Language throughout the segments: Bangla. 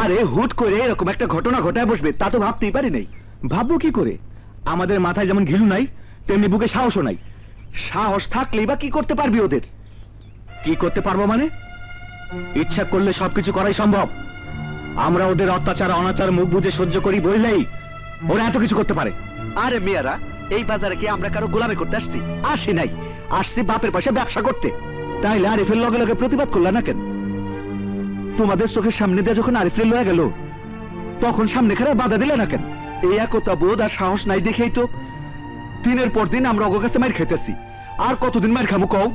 আরে হুট করে এরকম একটা ঘটনা ঘটায় বসবে তা তো ভাবতেই পারি নাই। ভাববো কি করে? আমাদের মাথায় যেমন ঘিলু নাই তেমনি বুকে সাহসও নাই। সাহস থাকলেই বা কি করতে পারবি ওদের? কি করতে পারবো মানে? ইচ্ছা করলে সবকিছু করাই সম্ভব। আমরা ওদের অত্যাচার অনাচার মুখ বুঝে সহ্য করি বললেই ওরা এত কিছু করতে পারে। আরে মেয়েরা, এই বাজারে কি আমরা কারো গোলামি করতে আসছি? আসি নাই, আসছি বাপের পাশে ব্যবসা করতে। তাইলে আরিফের লগে লগে প্রতিবাদ করলা না কেন? তোমাদের চোখের সামনে দিয়ে যখন আরিফের লয়ে গেল তখন সামনে খারাপ বাধা দিলে না কেন? এই একতা বোধ আর সাহস নাই দেখেই তো দিনের পর দিন আমরা ওর কাছে মার খাইতেছি। আর কতদিন মার খাবো কও?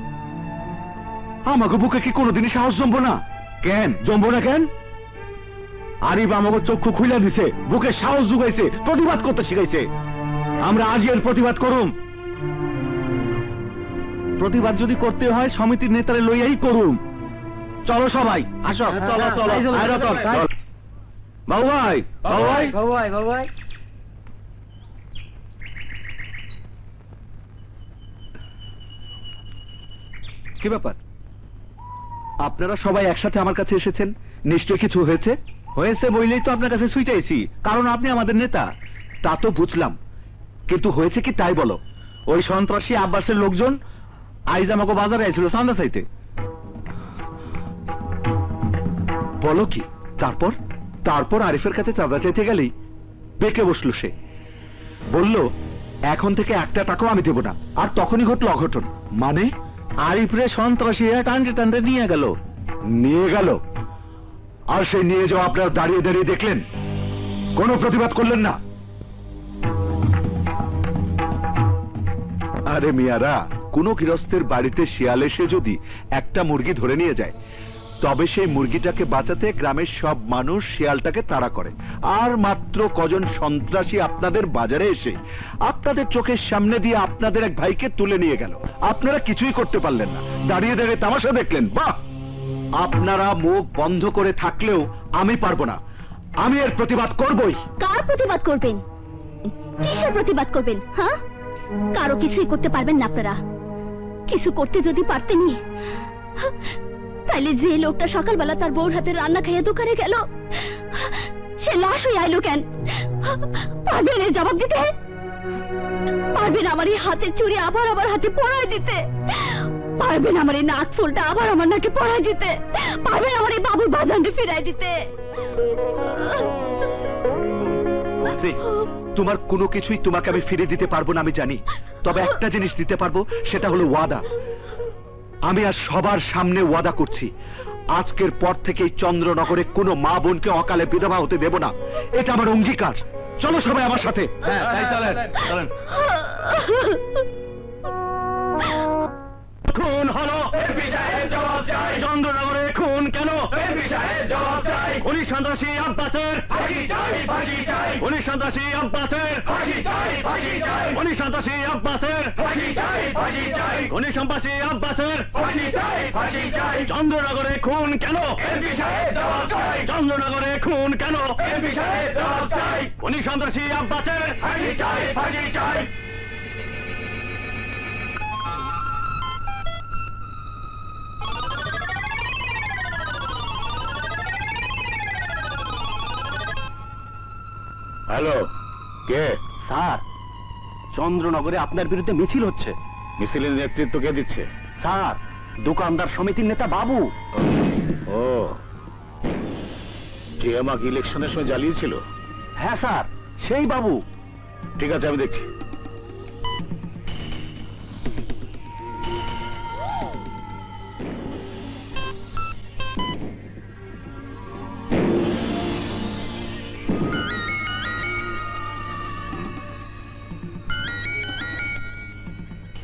আমাকে বুকে কি কোনোদিনই সাহস জমবো না? কেন জমবো না কেন? আরিফ আমাকে চক্ষু খুলে দিছে, বুকে সাহস জুগাইছে, প্রতিবাদ করতে শিখাইছে। আমরা আজ এর প্রতিবাদ করুম। প্রতিবাদ যদি করতে হয় সমিতির নেতারে লইয়াই করুম। চলো সবাই, আসো। চলো চলো বাবু ভাই, বাবু ভাই, বাবু ভাই, বাবু ভাই। কি ব্যাপার? আপনারা সবাই একসাথে আমার কাছে এসেছেন, নিশ্চয় কিছু হয়েছে। হয়েছে বইলেই তো আপনার কাছে ছুটাইছি, কারণ আপনি আমাদের নেতা। তা তো বুঝলাম, কিন্তু হয়েছে কি তাই বলো। ওই সন্ত্রাসী আব্বাসের লোকজন আইজ আমাকে বাজারে আইছিল চাঁদা চাইতে। বলো কি? তারপর তারপর আরিফের কাছে চাঁদা চাইতে গেলেই বেঁকে বসলো সে। বলল এখন থেকে একটা টাকাও আমি দেব না। আর তখনই ঘটলো অঘটন। মানে আরিফরে সন্ত্রাসী টানতে টানতে নিয়ে গেল। নিয়ে গেল, আর সেই নিয়ে যাওয়া আপনারা দাঁড়িয়ে দাঁড়িয়ে দেখলেন, কোনো প্রতিবাদ করলেন না। আরে মিয়ারা, কোন গৃহস্থের বাড়িতে শিয়াল এসে যদি একটা মুরগি ধরে নিয়ে যায়, তবে সেই মুরগিটাকে বাঁচাতে গ্রামের সব মানুষ শিয়ালটাকে তাড়া করে। আর মাত্র কজন সন্ত্রাসী আপনাদের বাজারে এসে আপনাদের চোখের সামনে দিয়ে আপনাদের এক ভাইকে তুলে নিয়ে গেল। আপনারা কিছুই করতে পারলেন না, দাঁড়িয়ে দাঁড়িয়ে তামাশা দেখলেন। বাহ! আপনারা মুখ বন্ধ করে থাকলেও আমি পারবো না, আমি এর প্রতিবাদ করবই। কার প্রতিবাদ করবেন? কিসের প্রতিবাদ করবেন? হ্যাঁ, কারো কিছুই করতে পারবেন না আপনারা। কিছু করতে যদি পারতেনই, তাইলে যে লোকটা সকালবেলা তার বউর হাতে রান্না খাইয়া দোকানে গেল, সে লাশ হয়ে আইলো কেন? পারবেন এর জবাব দিতে? পারবেন আমার এই হাতের চুড়ি আবার আমার হাতে পরায় দিতে? পারবেন আমার এই নাক ফুলটা আবার আমার নাকে পরায় দিতে? পারবেন আমার এই বাবুর বাজানকে ফিরাই দিতে? তোমার কোনো কিছুই তোমাকে আমি ফিরে দিতে পারবো না আমি জানি, তবে একটা জিনিস দিতে পারবো, সেটা হলো ওয়াদা। আমি আর সবার সামনে ওয়াদা করছি, আজকের পর থেকে চন্দ্রনগরে কোনো মা বোনকে অকালে বিধবা হতে দেব না। এটা আমার অঙ্গীকার। চলো সবাই আমার সাথে। হ্যাঁ, তাই চলেন চলেন। খুন হলো, চন্দ্রনগরে খুন কেন? খুনি সন্ত্রাসী আব্বাসের, খুনি সন্ত্রাসী আব্বাসের, খুনি সন্ত্রাসী আব্বাসের, খুনি সন্ত্রাসী আব্বাসের। চন্দ্রনগরে খুন কেন? চন্দ্রনগরে খুন কেন? খুনি সন্ত্রাসী আব্বাসের। হ্যালো, কে? স্যার, চন্দ্রনগরে আপনার বিরুদ্ধে মিছিল হচ্ছে। মিছিলের নেতৃত্ব কে দিচ্ছে? স্যার, দোকানদার সমিতির নেতা বাবু। ও, যে আমাকে ইলেকশনের সময় জ্বালিয়েছিল? হ্যাঁ স্যার, সেই বাবু। ঠিক আছে, আমি দেখছি।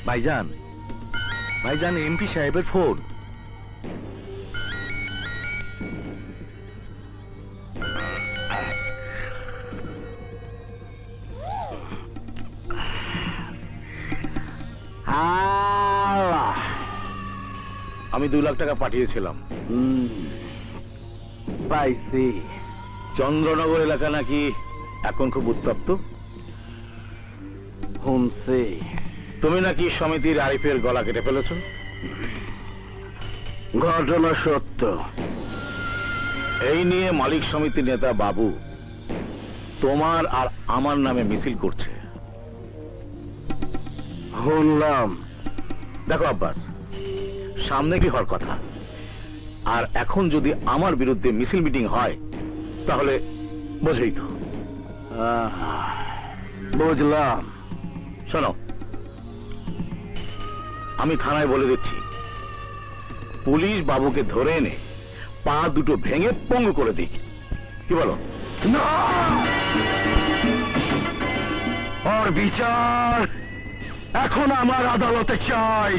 ভাইজান, ভাইজান, এমপি সাহেবের ফোন। আমি 2 লাখ টাকা পাঠিয়েছিলাম। পাইছি। চন্দ্রনগর এলাকা নাকি এখন খুব উত্তপ্ত শুনছি। তুমি নাকি সমিতির আরিফের গলা কেটে ফেলেছ? ঘটনা সত্য। এই নিয়ে মালিক সমিতি নেতা বাবু তোমার আর আমার নামে মিছিল করছে। শুনলাম। দেখো আব্বাস, সামনে কি হওয়ার কথা, আর এখন যদি আমার বিরুদ্ধে মিছিল মিটিং হয় তাহলে বোঝেই তো। বুঝলাম। শোনো, আমি থানায় বলে দিচ্ছি, পুলিশ বাবুকে ধরে এনে পা দুটো ভেঙে পঙ্গু করে দিক। কি বলো? ওর বিচার এখন আমার আদালতে চাই।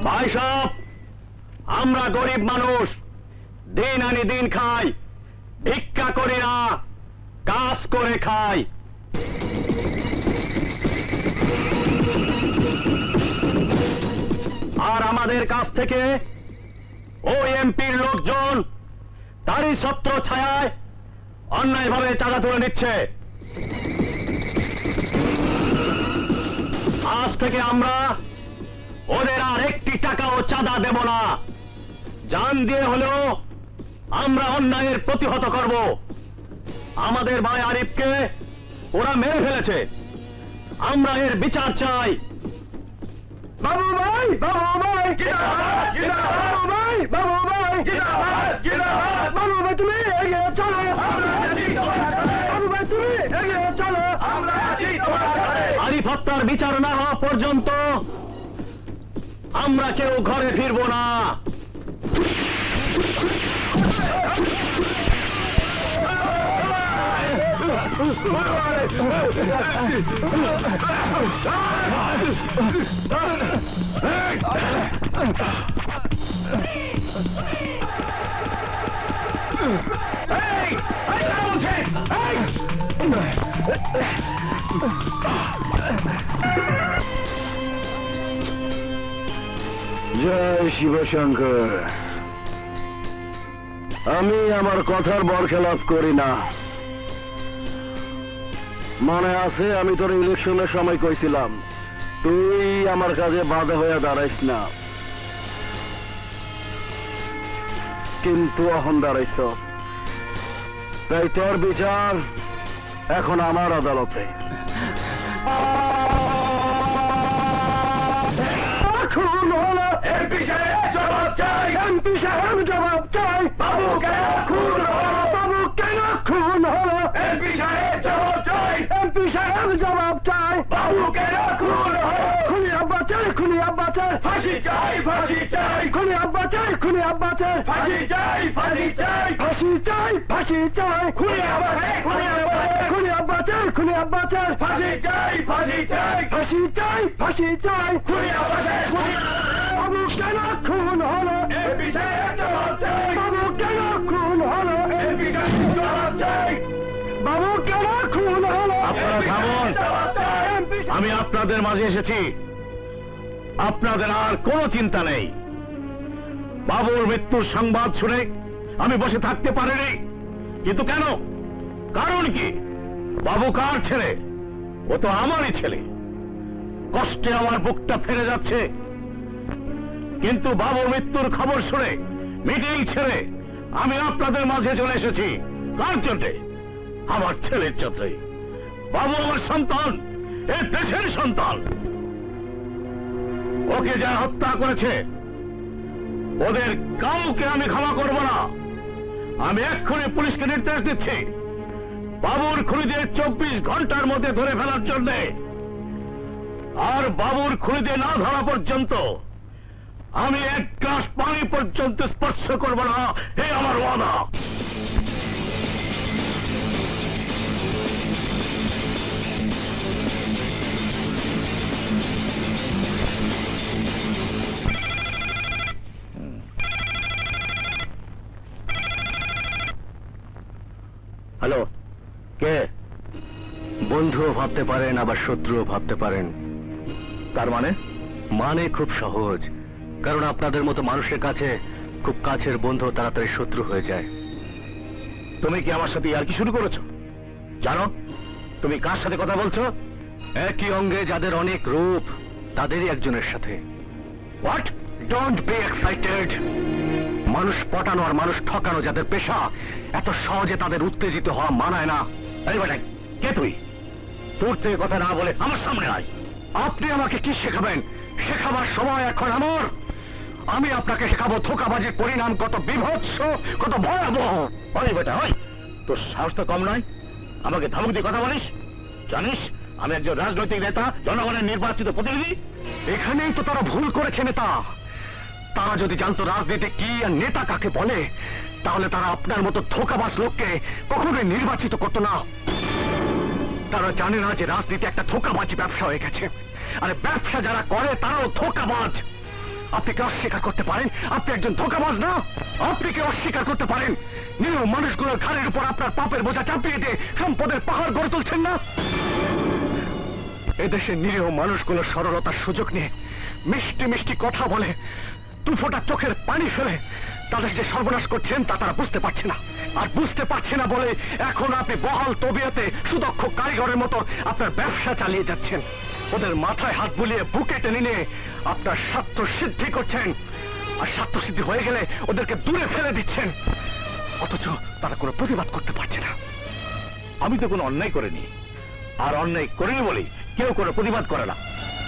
ভাই সব, আমরা গরিব মানুষ, দিন আনি দিন খাই, ভিক্ষা করি না, কাজ করে খাই। আর আমাদের কাছ থেকে ওই এমপির লোকজন তারই ছত্র ছায়ায় অন্যায়ভাবে চাঁদা তুলে নিচ্ছে। আজ থেকে আমরা ওদের আর একটি টাকাও চাঁদা দেব না। জান দিয়ে হলেও আমরা অন্যায়ের প্রতিহত করব। আমাদের ভাই আরিফকে ওরা মেরে ফেলেছে, আমরা এর বিচার চাই। বাবু ভাই, বাবু ভাই, জিন্দাবাদ, জিন্দাবাদ, বাবু ভাই, বাবু ভাই, জিন্দাবাদ, জিন্দাবাদ, বাবু ভাই তুমি এগিয়ে চলো, আমরা আছি তোমার সাথে, বাবু ভাই তুমি এগিয়ে চলো, আমরা আছি তোমার সাথে। আরিফ হত্যার বিচার না হওয়া পর্যন্ত আমরা কেউ ঘরে ফিরবো না। জয় শিবশঙ্কর। আমি আমার কথার বরখেলাপ করি না। মনে আছে আমি তোর ইলেকশনের সময় কইছিলাম তুই আমার কাছে বাধা হয়ে দাঁড়াইস না, কিন্তু এখন দাঁড়াইছস। তাই তোর বিচার এখন আমার আদালতে। খুন হলো, এমপি সাহেব জবাব চাই, এমপি সাহেব জবাব চাই। বাবু কেন খুন হলো, বাবু কেন খুন হলো, এমপি সাহেব জবাব চাই, এমপি সাহেব জবাব চাই। বাবু কেন খুন হলো, খুনি আব্বা চাই, খুনি আব্বা চাই, ফাঁসি চাই, ফাঁসি চাই, খুনি আব্বা চাই, খুনি আব্বা চাই, ফাঁসি চাই, ফাঁসি চাই, ফাঁসি চাই, ফাঁসি চাই, খুনি আব্বা চাই, খুনি আব্বা চাই, খুনি আব্বা চাই, খুনি আব্বা চাই, ফাঁসি চাই, ফাঁসি চাই, ফাঁসি চাই, ফাঁসি চাই, খুনি আব্বা চাই। বাবু কেন খুন হলো, এমপি সাহেব জবাব চাই, বাবু কেন খুন হলো, এমপি সাহেব জবাব চাই, বাবু কেন খুন হলো। আপনারা থামুন, আমি আপনাদের মাঝে এসেছি, আপনাদের আর কোনো চিন্তা নেই। বাবুর মৃত্যুর সংবাদ শুনে আমি বসে থাকতে পারিনি, কিন্তু কেন, কারণ কি? বাবু কার ছেলে? ও তো আমারই ছেলে। কষ্টে আমার বুকটা ফেলে যাচ্ছে, কিন্তু বাবুর মৃত্যুর খবর শুনে মিটিং ছেড়ে আমি আপনাদের মাঝে চলে এসেছি। কার জন্যে? আমার ছেলের জন্যে। বাবু আমার সন্তান, এই দেশের সন্তান। ওকে যা হত্যা করেছে ওদের কাউকে আমি ক্ষমা করব না। আমি এক্ষুনি পুলিশকে নির্দেশ দিচ্ছি বাবুর খুনিদের 24 ঘন্টার মধ্যে ধরে ফেলার জন্য। আর বাবুর খুনিদের না ধরা পর্যন্ত আমি এক গ্লাস পানি পর্যন্ত স্পর্শ করব না, এই আমার ওয়াদা। হ্যালো, কে? বন্ধুও ভাবতে পারেন, আবার শত্রুও ভাবতে পারেন। তার মানে? মানে খুব সহজ, কারণ আপনাদের মতো মানুষের কাছে খুব কাছের বন্ধু তাড়াতাড়ি শত্রু হয়ে যায়। তুমি কি আমার সাথে আর কি শুরু করেছো? জানো তুমি কার সাথে কথা বলছো? একই অঙ্গে যাদের অনেক রূপ তাদেরই একজনের সাথে। হোয়াট? Don't be excited. মানুষ পটানো আর মানুষ ঠকানো যাদের পেশা, এত সহজে তাদের উত্তেজিত হওয়া মানায় না। এই বেটা, কে তুই? তোর থেকে কথা না বলে আমার সামনে আয়। আপনি আমাকে কি শেখাবেন? শেখাবার সময় এখন আমার। আমি আপনাকে শেখাবো ধোঁকাবাজির পরিণাম কত বিভৎস, কত ভয়াবহ। ওই বেটা, ওই তোর সাহস তো কম নয়, আমাকে ধমক দিয়ে কথা বলিস? জানিস আমি একজন রাজনৈতিক নেতা, জনগণের নির্বাচিত প্রতিনিধি। এখানেই তো তারা ভুল করেছে নেতা। তারা যদি জানতো রাজনীতি কি আর নেতা কাকে বলে, তাহলে তারা আপনার মতো ধোঁকাবাজ লোককে কখনোই নির্বাচিত করতো না। তারা জানে না যে রাজনীতি একটা ধোঁকাবাজি ব্যবসা হয়ে গেছে, আর ব্যবসা যারা করে তারাও ধোঁকাবাজ। আপনি কি অস্বীকার করতে পারেন আপনি একজন ধোঁকাবাজ না? আপনি কি অস্বীকার করতে পারেন নিরীহ মানুষগুলোর ঘাড়ের উপর আপনার পাপের বোঝা চাপিয়ে দিয়ে সম্পদের পাহাড় গড়ে তুলছেন না? এদেশের নিরীহ মানুষগুলোর সরলতার সুযোগ নিয়ে মিষ্টি মিষ্টি কথা বলে দুফোঁটা চোখের পানি ফেলে তাদের যে সর্বনাশ করছেন তা তারা বুঝতে পারছে না। আর বুঝতে পারছে না বলে এখন আপনি বহাল তবিয়তে সুদক্ষ কারিগরের মতো আপনার ব্যবসা চালিয়ে যাচ্ছেন। ওদের মাথায় হাত বুলিয়ে বুকে টেনে নিয়ে আপনার স্বার্থ সিদ্ধি করছেন, আর স্বার্থ সিদ্ধি হয়ে গেলে ওদেরকে দূরে ফেলে দিচ্ছেন, অথচ তারা কোনো প্রতিবাদ করতে পারছে না। আমি তো কোনো অন্যায় করিনি, আর অন্যায় করিনি বলি কেউ কোনো প্রতিবাদ করে না।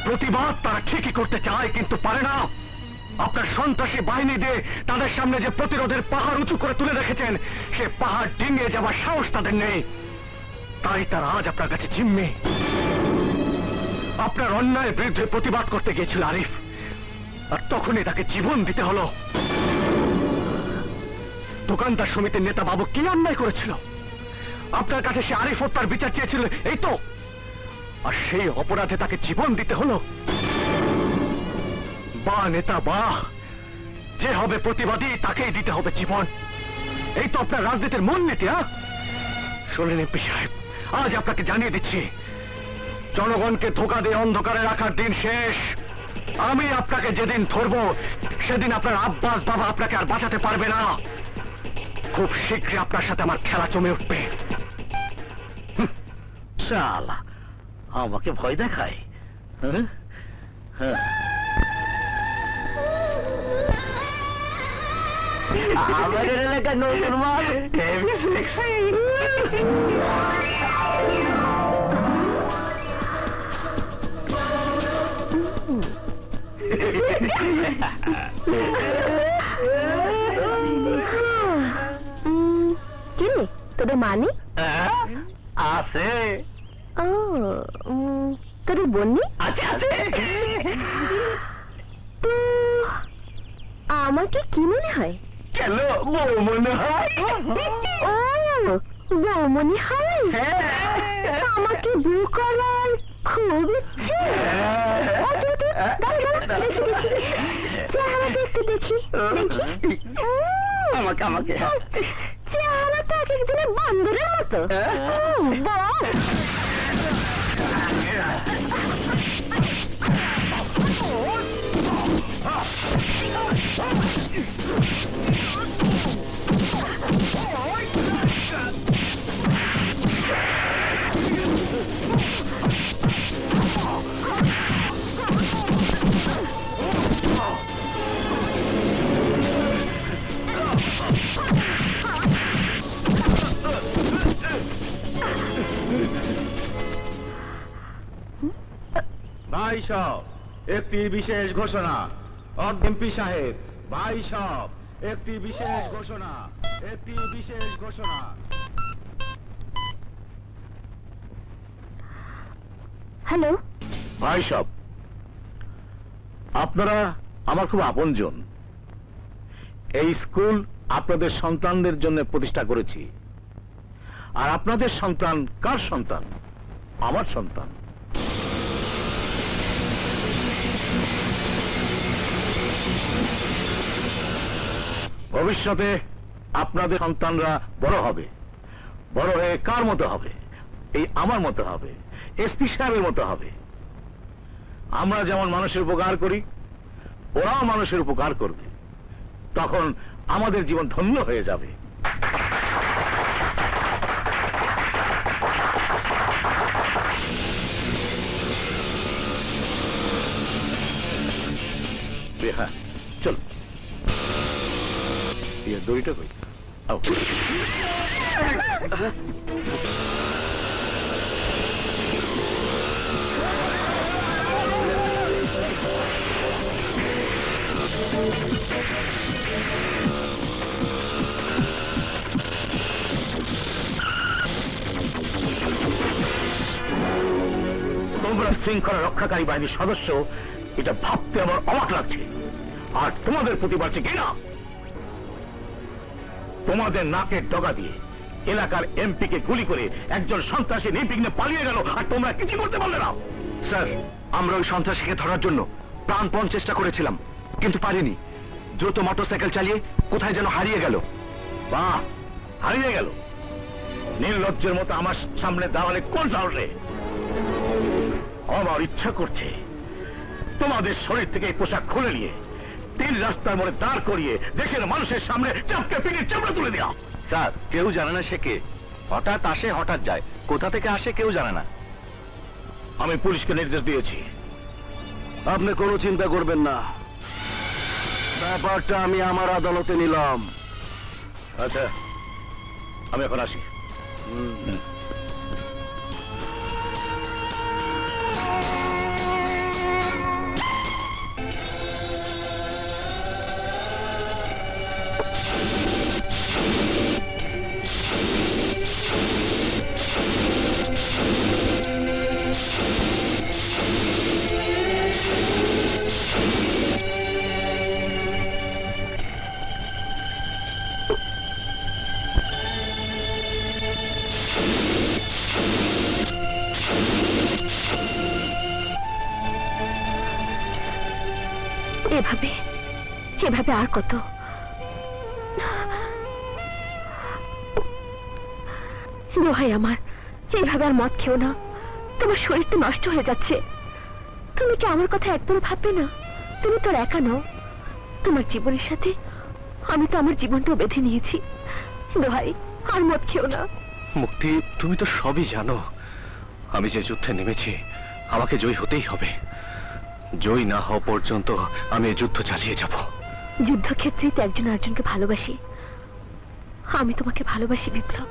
প্রতিবাদ তারা ঠিকই করতে চায় কিন্তু পারে না। আপনার সন্ত্রাসী বাহিনী দিয়ে তাদের সামনে যে প্রতিরোধের পাহাড় উঁচু করে তুলে রেখেছেন, সে পাহাড় ডিঙিয়ে যাবার সাহস তাদের নেই। তাই তারা আজ আপনার কাছে জিম্মি। আপনার অন্যায়ের বিরুদ্ধে প্রতিবাদ করতে গিয়েছিল আরিফ, আর তখনই তাকে জীবন দিতে হলো। দোকানদার সমিতির নেতা বাবু কি অন্যায় করেছিল? আপনার কাছে সে আরিফ হত্যার বিচার চেয়েছিল, এই তো, আর সেই অপরাধে তাকে জীবন দিতে হলো। বাহ নেতা বাহ, যে হবে প্রতিবাদী তাকেই দিতে হবে জীবন। এই তো আপনার রাজনীতির মূলনীতি। শোনেন এমপি সাহেব, আজ আপনাকে জানিয়ে দিচ্ছি, জনগণকে ধোঁকা দিয়ে অন্ধকারে রাখার দিন শেষ। আমি আপনাকে যেদিন ধরবো সেদিন আপনার আব্বাস বাবা আপনাকে আর বাঁচাতে পারবে না। খুব শীঘ্রই আপনার সাথে আমার খেলা জমে উঠবে। শালা আমাকে ভয় দেখায়। আমাদের এলাকার নতুন মাল কিরে তোদের মানি আছে। ও তোদের বন্নি আছে আছে। তো আমাকে কি মনে হয়? কেন বউ মনে হয়? ও বউ মনে হয়? আমাকে বউ করার খুব ইচ্ছে। চেহারাটা একটু দেখি দেখি। আমাকে আমাকে চেহারাটা এক একজনের বান্দরের মতো। বউ ভাই সব একটি বিশেষ ঘোষণা। এমপি সাহেব, ভাই সব একটি বিশেষ ঘোষণা, একটি বিশেষ ঘোষণা। হ্যালো ভাই সব, আপনারা আমার খুব আপনজন। এই স্কুল আপনাদের সন্তানদের জন্য প্রতিষ্ঠা করেছি, আর আপনাদের সন্তান কার সন্তান? আমার সন্তান। ভবিষ্যতে আপনাদের সন্তানরা বড় হবে, বড় হয়ে কার মতো হবে? এই আমার মতো হবে, এসপি সাহেবের মতো হবে। আমরা যেমন মানুষের উপকার করি, ওরাও মানুষের উপকার করবে। তখন আমাদের জীবন ধন্য হয়ে যাবে। হ্যাঁ, চল। দড়িটা কই? তোমরা শৃঙ্খলা রক্ষাকারী বাহিনীর সদস্য, এটা ভাবতে আমার অবাক লাগছে। আর তোমাদের প্রতি বাড়ছে কিনা? তোমাদের নাকের ডগা দিয়ে এলাকার এমপিকে গুলি করে একজন সন্ত্রাসী নির্বিঘ্নে পালিয়ে গেল, আর তোমরা কিছু করতে পারলে না। স্যার, আমরা ওই সন্ত্রাসীকে ধরার জন্য প্রাণপণ চেষ্টা করেছিলাম, কিন্তু পারিনি। দ্রুত মোটরসাইকেল চালিয়ে কোথায় যেন হারিয়ে গেল। বাহ, হারিয়ে গেল? নির্লজ্জের মতো আমার সামনে দাঁড়ালে কোন সাহসে? আমার ইচ্ছা করছে তোমাদের শরীর থেকে এই পোশাক খুলে নিয়ে তিন রাস্তার মোড়ে দাঁড় করিয়ে দেশের মানুষের সামনে চাপকে পিঠে চামড়া তুলে দেওয়া। স্যার, কেউ জানে না সে কে, হঠাৎ আসে হঠাৎ যায়, কোথা থেকে আসে কেউ জানে না। আমি পুলিশকে নির্দেশ দিয়েছি। আপনি কোনো চিন্তা করবেন না, ব্যাপারটা আমি আমার আদালতে নিলাম। আচ্ছা, আমি এখন আসি। এভাবে এভাবে আর কত? দোহাই আমার, এইভাবে আর মদ খেও না। তোমার শরীরটা নষ্ট হয়ে যাচ্ছে। তুমি কি আমার কথা একবারও ভাববে না? তুমি তোর একা নও, তোমার জীবনের সাথে আমি তো আমার জীবনটাও বেঁধে নিয়েছি। দোহাই, আর মদ খেও না। মুক্তি, তুমি তো সবই জানো। আমি যে যুদ্ধে নেমেছি, আমাকে জয়ী হতেই হবে। জয়ী না হওয়া পর্যন্ত আমি এই যুদ্ধ চালিয়ে যাব। যুদ্ধক্ষেত্রেই তো একজন আরেকজনকে ভালোবাসি। আমি তোমাকে ভালোবাসি বিপ্লব।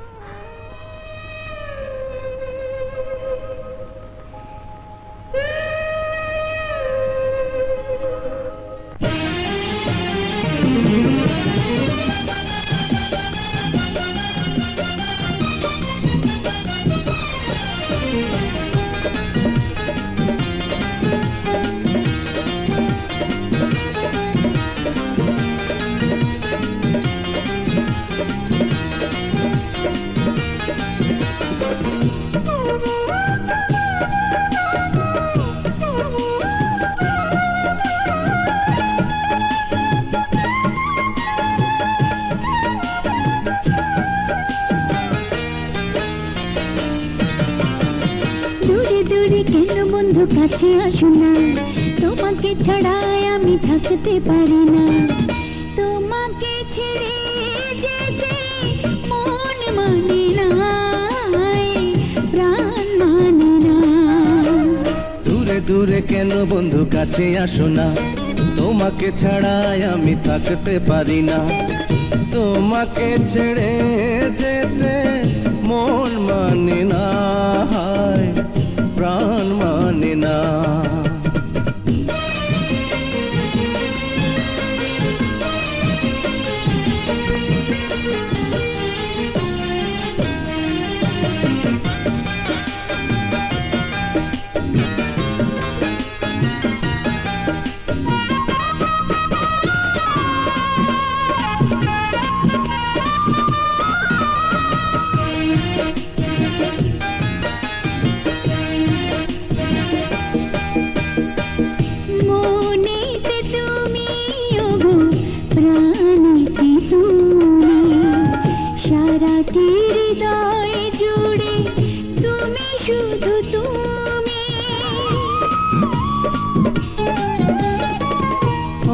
কেন বন্ধু কাছে আসো না, তোমাকে ছাড়াই আমি থাকতে পারি না। তোমাকে ছেড়ে যেতে মন মানে না, প্রাণ মানে না। দূরে দূরে কেন বন্ধু কাছে আসো না, তোমাকে ছাড়াই আমি থাকতে পারি না। তোমাকে ছেড়ে যেতে মন মানে না, প্রাণ মানে না।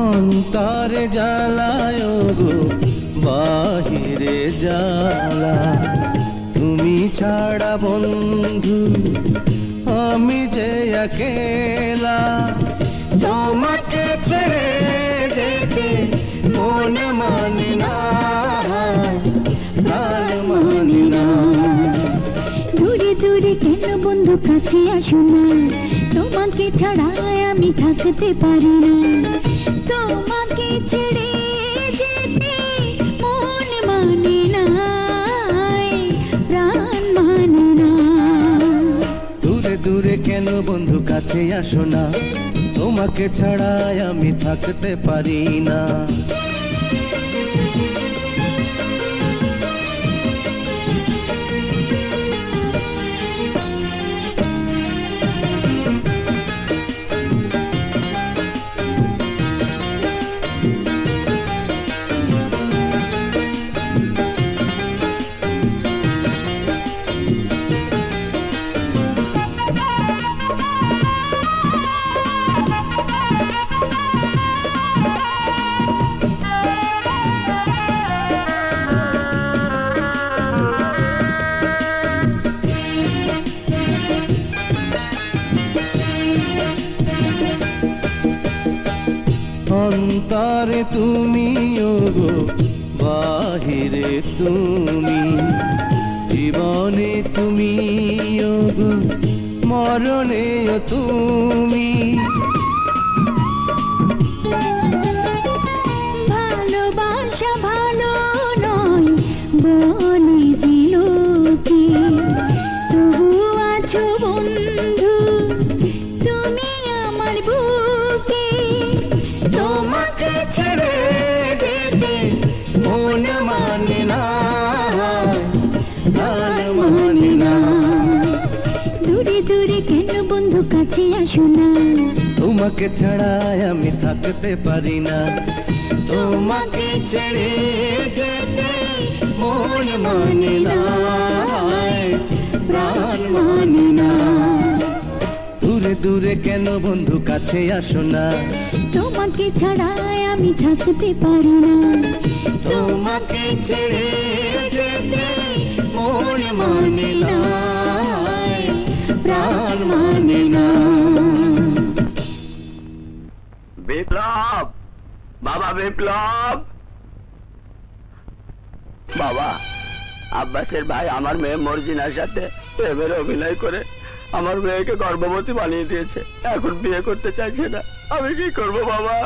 অন্তরে জ্বালায় গো বাহিরে জ্বালা, তুমি ছাড়া বন্ধু আমি যে একেলা। তোমাকে ছেড়ে যেতে মন মানে না। কেন বন্ধু কাছে আসো না, তোমাকে ছাড়া আমি থাকতে পারি না। তোমাকে ছেড়ে যেতে মন মানে না, প্রাণ মানে না। দূরে দূরে কেন বন্ধু কাছে আসো না, তোমাকে ছাড়া আমি থাকতে পারি না। অন্তরে তুমি ওগো বাহিরে তুমি, জীবনে তুমি ওগো মরণে তুমি। ভালোবাসা ভালো নয় বলে যে লোকে, তবু আছো বন্ধু তুমি আমার বুকে। তোমাকে ছেড়ে যেতে মন মানে না, প্রাণ মানে না। দূরে দূরে কেন বন্ধু কাছে আসো না, তোমাকে ছাড়া আমি থাকতে পারি না। তোমাকে ছেড়ে যেতে মন মানে না, প্রাণ মানে না। দূরে দূরে কেন বন্ধু কাছে আসো না, তোমাকে ছাড়া আমি থাকতে পারি না। তোমাকে ছেড়ে যেতে মন মানে না, প্রাণ মানে না। বিপ্লব, বাবা বিপ্লব, বাবা আব্বাসের ভাই আমার মেয়ে মর্জিনার সাথে প্রেমের অভিনয় করে আমার মেয়েকে গর্ভবতী বানিয়ে দিয়েছে। এখন বিয়ে করতে চাইছে না, আমি কি করব বাবা?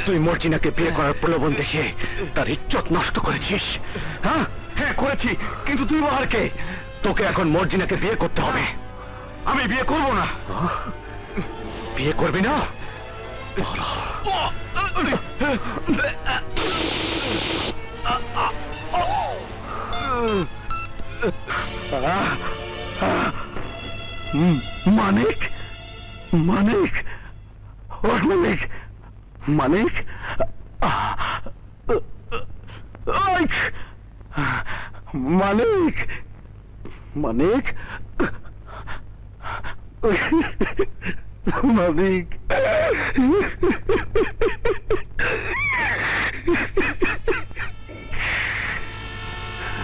তুই মর্জিনাকে বিয়ে করার প্রলোভন দেখে তার ইজ্জত নষ্ট করেছিস। হ্যাঁ হ্যাঁ করেছি, কিন্তু তুই বল কে? তোকে এখন মর্জিনাকে বিয়ে করতে হবে। আমি বিয়ে করব না। বিয়ে করবি না? মানিক, মানিক, ওর মানিক, মানিক, মানিক, মানিক, মানিক।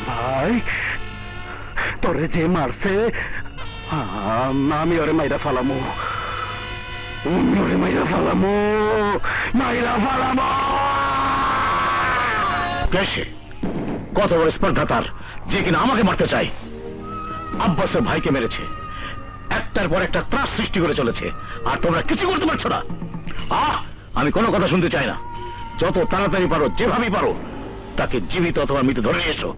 ভাই তোরে যে মারছে আমি ওরে মাইরা ফালামু, ওরে মাইরা ফালামু, মাইরা ফালামু। কেসে কত বড় স্পর্ধা তার, যে কিনা আমাকে মারতে চাই। আব্বাসের ভাইকে মেরেছে, একটার পর একটা ত্রাস সৃষ্টি করে চলেছে, আর তোমরা কিছু করতে পারছো না। আমি কোনো কথা শুনতে চাই না। যত তাড়াতাড়ি পারো, যেভাবেই পারো, তাকে জীবিত অথবা মৃত ধরে নিয়ে এসো।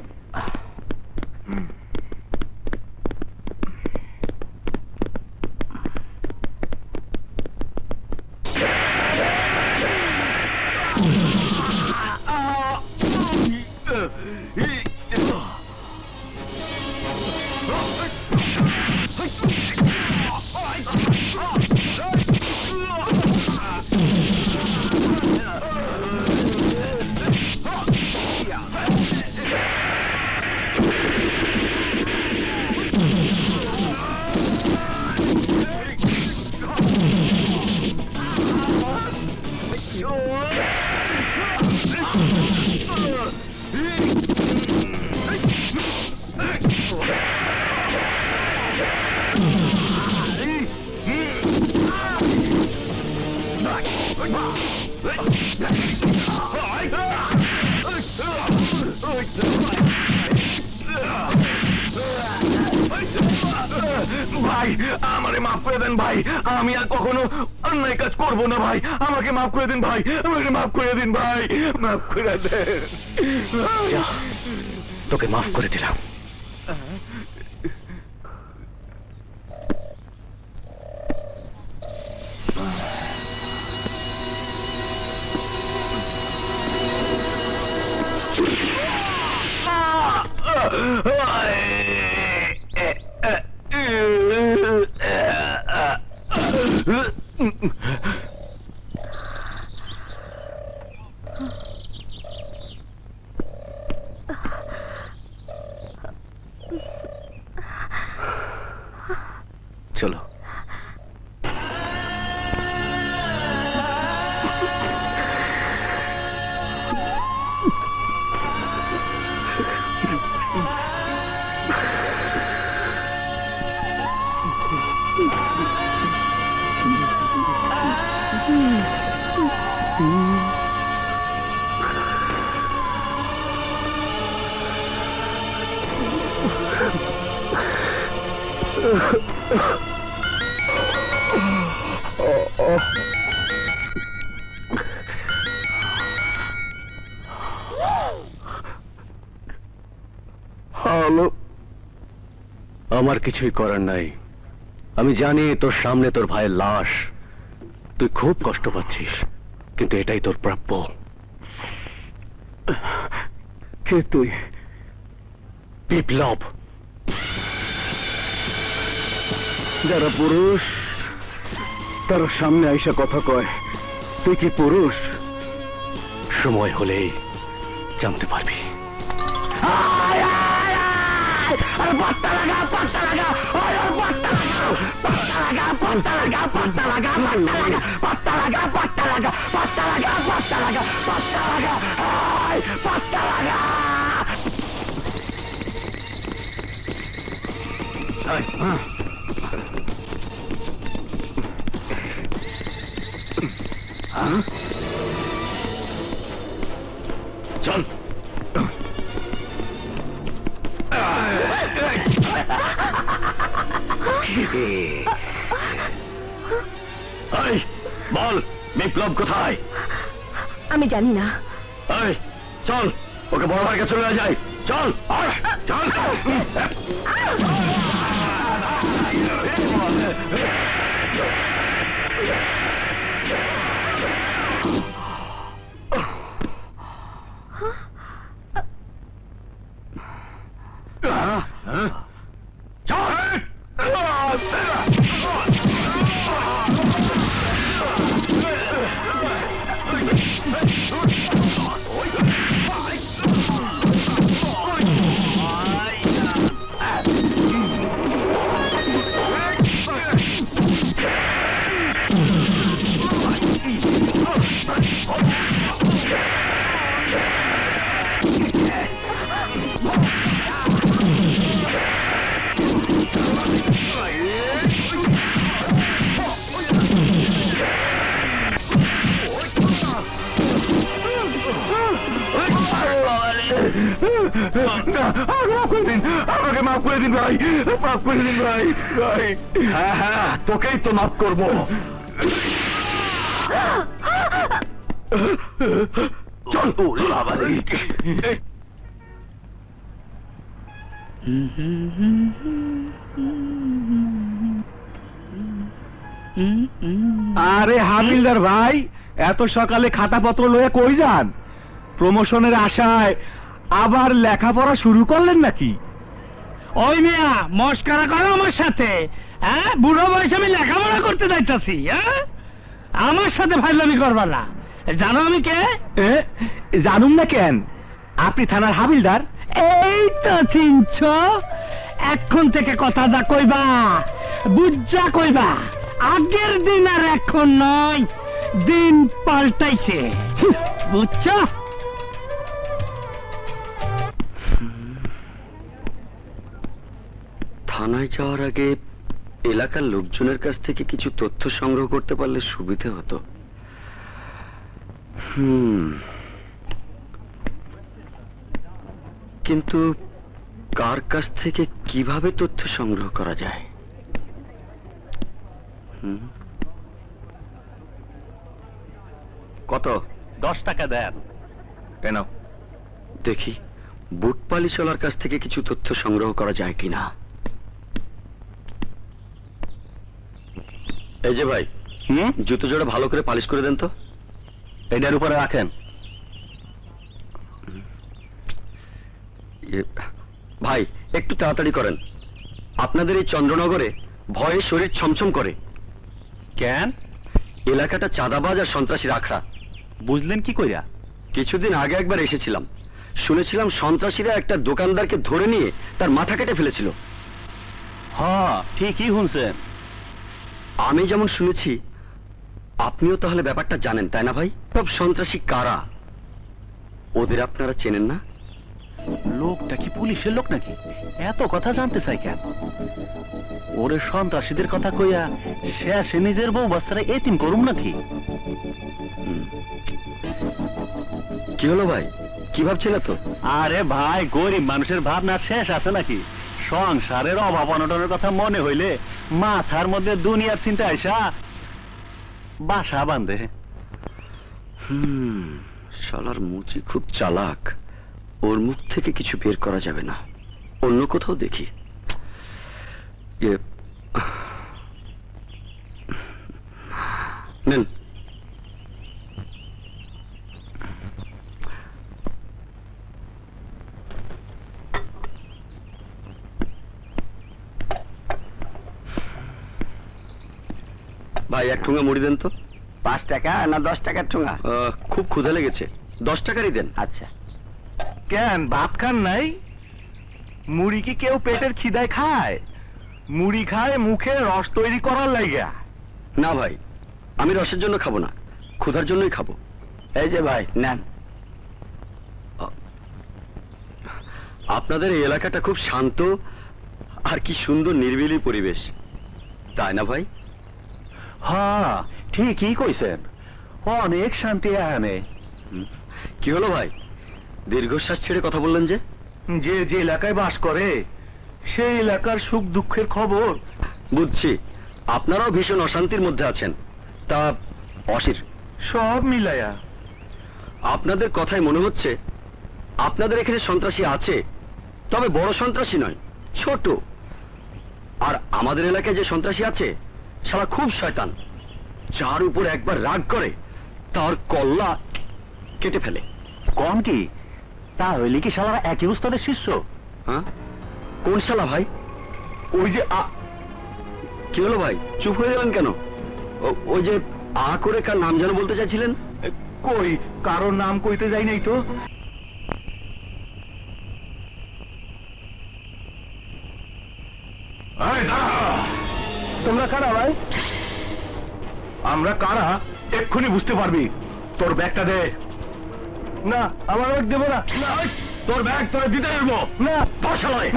ভাই আমারে মাফ করে দেন ভাই, আমি আর কখনো অন্যায় কাজ করবো না ভাই, আমাকে মাফ করে দিন ভাই, আমাকে মাফ করে দিন ভাই, মাফ করে দেন। তোকে মাফ করে দিলাম। চলো। হ্যালো, আমার কিছুই করার নাই। আমি জানি তোর সামনে তোর ভাইয়ের লাশ, তুই খুব কষ্ট পাচ্ছিস, কিন্তু এটাই তোর প্রাপ্য। কে তুই? বিপ্লব। যারা পুরুষ তারা সামনে আইসা কথা কয়, তুই কি পুরুষ? সময় হলেই জানতে পারবি। চল। বল বিপ্লব কোথায়? আমি জানি না। চল, ওকে বড় ভাইকে চলে যায়। চল চল। আমাকে মাফ করে দিন ভাই, মাফ করে দিন ভাই। ভাই হ্যাঁ হ্যাঁ, তোকেই তো মাফ করবো। চল। আরে হাবিলদার ভাই, এত সকালে খাতাপত্র লয়ে কই যান? প্রমোশনের আশায় আবার লেখাপড়া শুরু করলেন নাকি? ওই মিয়া মস্কারা করো আমার সাথে? হ্যাঁ, বুড়ো বয়সে আমি লেখাপড়া করতে যাইতাছি? হ্যাঁ, আমার সাথে ফাইজলামি করবা না। জানো আমি কে? জানুম না কেন, আপনি থানার হাবিলদার। এই তো চিনছ। এখন থেকে কথা যা কইবা বুঝা কইবা। আগের দিন আর এখন নয়, দিন পাল্টাইছে, বুঝছ? থানায় যাওয়ার আগে এলাকার লোকজনের কাছ থেকে কিছু তথ্য সংগ্রহ করতে পারলে সুবিধে হতো। কিন্তু কার কাছ থেকে কিভাবে তথ্য সংগ্রহ করা যায়? কত? 10 টাকা দেন। কেন? দেখি বুট পালিশওয়ালার কাছ থেকে কিছু তথ্য সংগ্রহ করা যায় কিনা। এই যে ভাই, জুতো জোড়া ভালো করে পালিশ করে দেন তো। এটার উপরে রাখেন। ভাই একটু তাড়াতাড়ি করেন, আপনাদের এই চন্দ্রনগরে ভয়ে শরীর ছমছম করে। কেন? এলাকাটা চাঁদাবাজ আর সন্ত্রাসীর আখড়া। বুঝলেন কি কইরা? কিছুদিন আগে একবার এসেছিলাম, শুনেছিলাম সন্ত্রাসীরা একটা দোকানদারকে ধরে নিয়ে তার মাথা কেটে ফেলেছিল। হ্যাঁ, ঠিকই শুনছেন। আমি যেমন শুনেছি, আপনিও তাহলে ব্যাপারটা জানেন, তাই না ভাই? সব সন্ত্রাসী কারা, ওদের আপনারা চেনেন না? লোকটা কি পুলিশের লোক নাকি? এত কথা জানতে চাই কেন? ওরে সন্ত্রাসীদের কথা কইয়া শেষে নিজের বউ বাচ্চারা এতিম করুম নাকি? কি হলো ভাই, কি ভাবছিল তো? আরে ভাই, গরিব মানুষের ভাবনা শেষ আছে নাকি? সংসারের অভাব অনটনের কথা মনে হইলে মাথার মধ্যে দুনিয়ার চিন্তা আইসা বাসা বাঁধে। শালার মুচি খুব চালাক, ওর মুখ থেকে কিছু বের করা যাবে না। অন্য কোথাও দেখি। নেন। ভাই এক ঠুঙা মুড়ি দেন তো। 5 টাকা না 10 টাকার ঠোঙা? খুব ক্ষুধা লেগেছে, 10 টাকারই দেন। আচ্ছা। কেন, ভাত খান নাই? মুড়ি কি কেউ পেটের খিদায় খায়? মুড়ি খায় মুখে রস তৈরি করার লাইগা। না ভাই, আমি রসের জন্য খাবো না, ক্ষুধার জন্যই খাবো। এই যে ভাই নেন। আপনাদের এই এলাকাটা খুব শান্ত আর কি সুন্দর নিরিবিলি পরিবেশ, তাই না ভাই? হ্যাঁ, ঠিকই কইছেন, অনেক শান্তি এখানে। কি হলো ভাই, দীর্ঘশ্বাস ছেড়ে কথা বললেন যে? যে যে এলাকায় বাস করে সেই এলাকার সুখ দুঃখের খবর। বুঝছি, আপনারাও ভীষণ অশান্তির মধ্যে আছেন। তা অশির সব মিলায়া আপনাদের কথায় মনে হচ্ছে আপনাদের এখানে সন্ত্রাসী আছে, তবে বড় সন্ত্রাসী নয়, ছোট। আর আমাদের এলাকায় যে সন্ত্রাসী আছে সারা খুব শয়তান, যার উপর একবার রাগ করে তার কল্লা কেটে ফেলে। কম কি? তা হইলে কি শালারা একই উস্তাদের শিষ্য? হ্যাঁ, কোন শালা ভাই? ওই যে কি হলো ভাই, চুপ হয়ে গেলেন কেন? ওই যে করে কার নাম যেন বলতে চাইছিলেন? কই, কারোর নাম কইতে যাই নাই তো। তোমরা কারা ভাই? আমরা কারা এক্ষুনি বুঝতে পারবি। তোর ব্যাগটা দে। না, আমার ব্যাগ দেবো না। তোর ব্যাগ তোরে দিতে আসবো না। বসালয়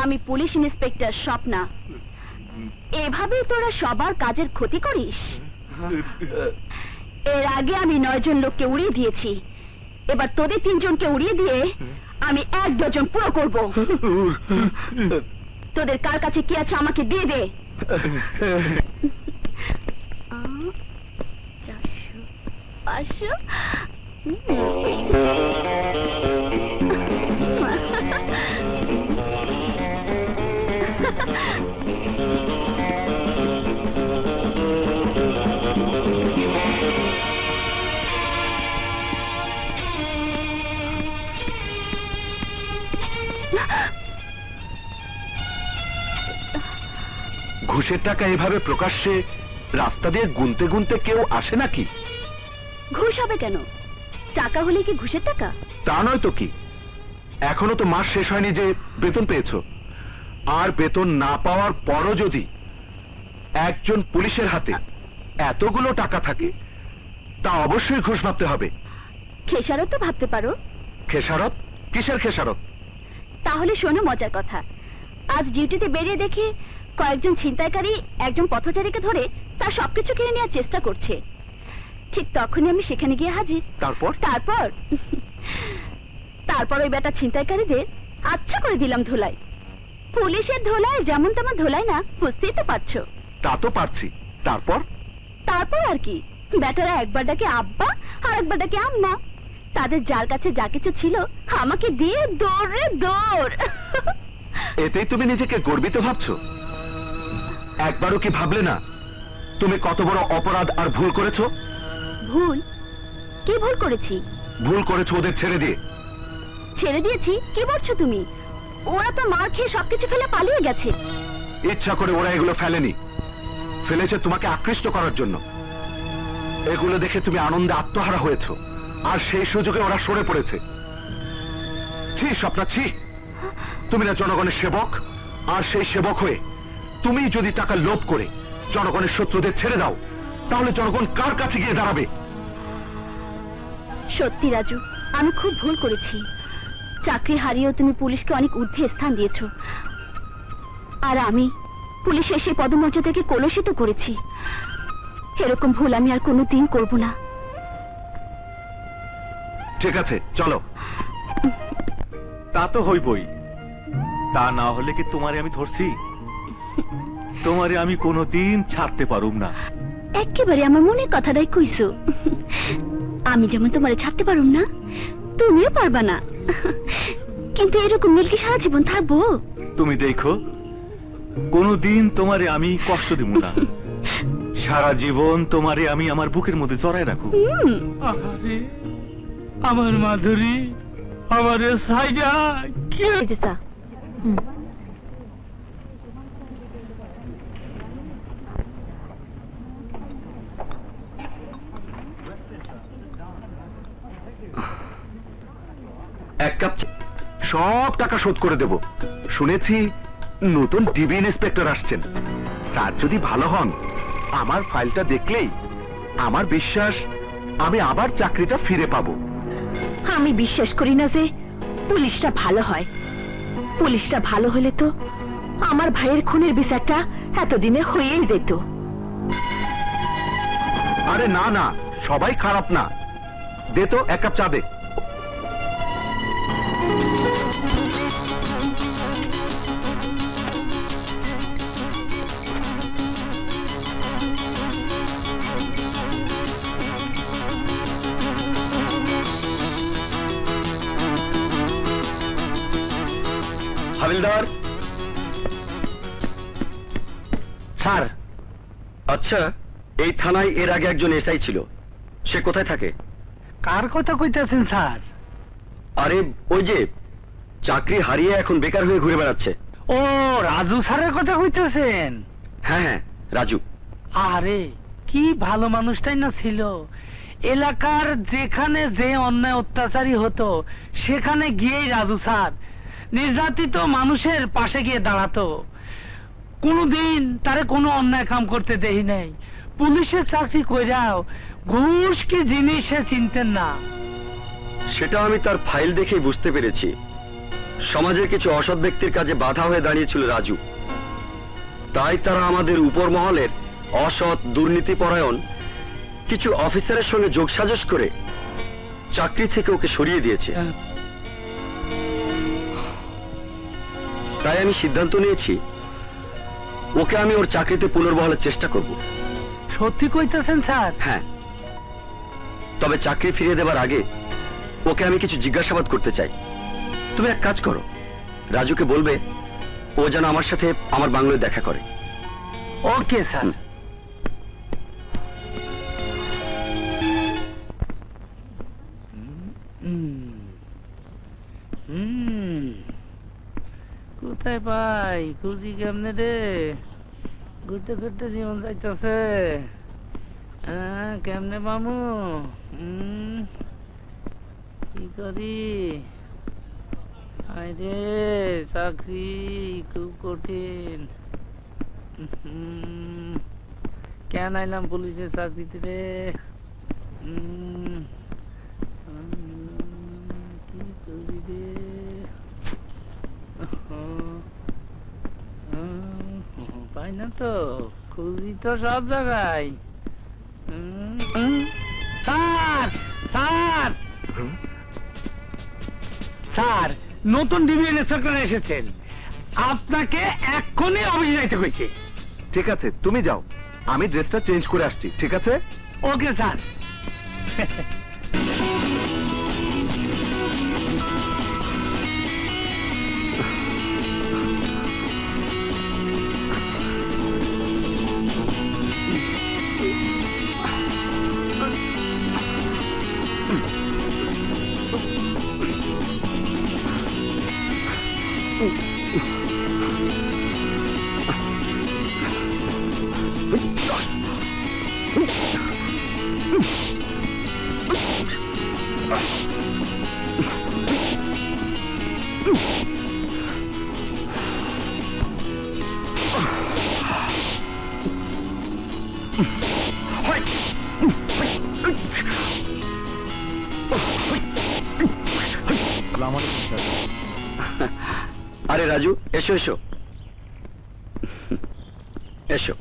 আমি পুলিশ ইন্সপেক্টর স্বপ্না। এভাবেই তোরা সবার কাজের ক্ষতি করিস? এর আগে আমি 9 জন লোককে উড়িয়ে দিয়েছি, এবার তোদের 3 জনকে উড়িয়ে দিয়ে আমি 1 ডজন পুরো করব। তোদের কার কাছে কি আছে আমাকে দিয়ে দে। 400, 500। ঘুষের টাকা এভাবে প্রকাশ্যে রাস্তা দিয়ে গুনতে গুনতে কেউ আসে নাকি? ঘুষ হবে কেন? টাকা হলে কি ঘুষের টাকা? তা নয় তো কি, এখনো তো মাস শেষ হয়নি যে বেতন পেয়েছো, আর বেতন না পাওয়ার পরও যদি একজন পুলিশের হাতে এতগুলো টাকা থাকে, তা অবশ্যই ঘুষ ভাবতে হবে। খেসারত তো ভাবতে পারো। খেসারত? কিসের খেসারত? তাহলে শোনো মজার কথা। আজ ডিউটিতে বেরিয়ে দেখি কয়েকজন ছিনতাইকারী একজন পথচারীকে ধরে তার সবকিছু কিনে নেওয়ার চেষ্টা করছে। ঠিক তখনই আমি সেখানে গিয়ে হাজির। তারপর? তারপর ওই বেটা ছিনতাইকারীদের আচ্ছা করে দিলাম ধোলাই। পুলিশের ধোলাই যেমন তেমন ধোলাই না, বুঝতেই তো পারছো। তা তো পারছি। তারপর? তারপর আর কি, বেটারা একবার ডাকে আব্বা আর একবার ডাকে আম্মা। তাদের যার কাছে যা কিছু ছিল আমাকে দিয়ে দৌড়ে দৌড়। এতেই তুমি নিজেকে গর্বিত ভাবছো? একবারও কি ভাবলে না তুমি কত বড় অপরাধ আর ভুল করেছো? ভুল? কি ভুল করেছি? ভুল করেছো ওদের ছেড়ে দিয়ে। ছেড়ে দিয়েছি? কি বলছো তুমি? ওরা তো মার খেয়ে সবকিছু ফেলে পালিয়ে গেছে। ইচ্ছা করে ওরা এগুলো ফেলেনি, ফেলেছে তোমাকে আকৃষ্ট করার জন্য। এগুলো দেখে তুমি আনন্দে আত্মহারা হয়েছো, আর সেই সুযোগে ওরা সরে পড়েছে। ছি স্বপ্না, ছি! তুমি না জনগণের সেবক, আর সেই সেবক হয়ে তুমি যদি টাকা লোভ করে জনগণের শত্রুদের ছেড়ে দাও, তাহলে জনগণ কার কাছে গিয়ে দাঁড়াবে? সত্যি রাজু, আমি খুব ভুল করেছি। চাকরি হারিয়েও তুমি পুলিশকে অনেক ঊর্ধ্বে স্থান দিয়েছো, আর আমি পুলিশের সেই পদমর্যাদাকে কলুষিত করেছি। এরকম ভুল আমি আর কোনোদিন করব না। ঠিক আছে, চলো। তা তো হইবই, তা না হলে কি তোমারে আমি ধরছি? তোমারে আমি কোনোদিন ছাড়তে পারুম না। একেবারে আমার মনের কথাটাই কইছো। আমি যেমন তোমারে ছাড়তে পারুম না, তুমিও পারবা না। কিন্তু এরকম মিল কি সারা জীবন থাকবো? তুমি দেখো, কোনোদিন তোমারে আমি কষ্ট দিব না। সারা জীবন তোমারে আমি আমার বুকের মধ্যে জড়ায় রাখবো। আহারে, আমার মাধুরী, আমার সাইডা কি হয়েছে স্যার? এক কাপ সব টাকা শোধ করে দেব। শুনেছি নতুন ডিবি ইন্সপেক্টর আসছেন। স্যার যদি ভালো হন, আমার ফাইলটা দেখলেই আমার বিশ্বাস আমি আবার চাকরিটা ফিরে পাবো। আমি বিশ্বাস করি না যে পুলিশরা ভালো হয়। পুলিশরা ভালো হলে তো আমার ভাইয়ের খুনের বিচারটা এতদিনে হয়েই যেত। আরে না না, সবাই খারাপ না। দে তো এক কাপ চা দে। হাবিলদার। স্যার, আচ্ছা, এই থানায় এর আগে একজন এসআই ছিল, সে কোথায় থাকে? কার কথা কইতাছেন স্যার? আরে ওই যে চাকরি হারিয়ে এখন বেকার হয়ে ঘুরে বেড়াচ্ছে। ও, রাজু স্যারের কথা কইতাছেন? হ্যাঁ হ্যাঁ, রাজু। আরে কি ভালো মানুষটাই না ছিল। এলাকার যেখানে যে অন্যায় অত্যাচারী হতো সেখানে গিয়েই রাজু স্যার নির্যাতিত মানুষের পাশে গিয়ে দাঁড়াতো। কোনদিন তারে কোনো অন্যায় কাম করতে দেই নাই। পুলিশের চাকরি কইরাও ঘুষ কি জিনিস সে চিনতেন না। সেটা আমি তার ফাইল দেখেই বুঝতে পেরেছি। সমাজের কিছু অসৎ ব্যক্তির কাজে বাধা হয়ে দাঁড়িয়েছিল রাজু। তাই তারা আমাদের উপর মহলের অসৎ দুর্নীতিপরায়ণ কিছু অফিসারের সঙ্গে যোগসাজশ করে চাকরি থেকে ওকে সরিয়ে দিয়েছে। তাই আমি সিদ্ধান্ত নিয়েছি ওকে আমি ওর চাকরিতে পুনর্বহালের চেষ্টা করব। সত্যি কইতেছেন স্যার? হ্যাঁ, তবে চাকরি ফিরিয়ে দেবার আগে ওকে আমি কিছু জিজ্ঞাসাবাদ করতে চাই। তুমি এক কাজ করো, রাজুকে বলবে ও যেন আমার সাথে আমার বাংলোয় দেখা করে। Okay sir. কোথায় পাই, খুঁজি কেমনে রে? ঘুরতে ঘুরতে জীবন যাইতেছে। কেমনে মামু? কি করি? আরে চাকরি খুব কঠিন। কেন আইলাম পুলিশের চাকরিতে রে? কি করি রে? পাই না তো, খুঁজি তো সব জায়গায়। স্যার স্যার স্যার, নতুন ডিভিশন ইন্সপেক্টর এসেছেন, আপনাকে এক্ষুনি অফিসে যাইতে কইছে। ঠিক আছে, তুমি যাও, আমি ড্রেসটা চেঞ্জ করে আসছি। ঠিক আছে? Okay sir. আরে রাজু, এসো এসো এসো।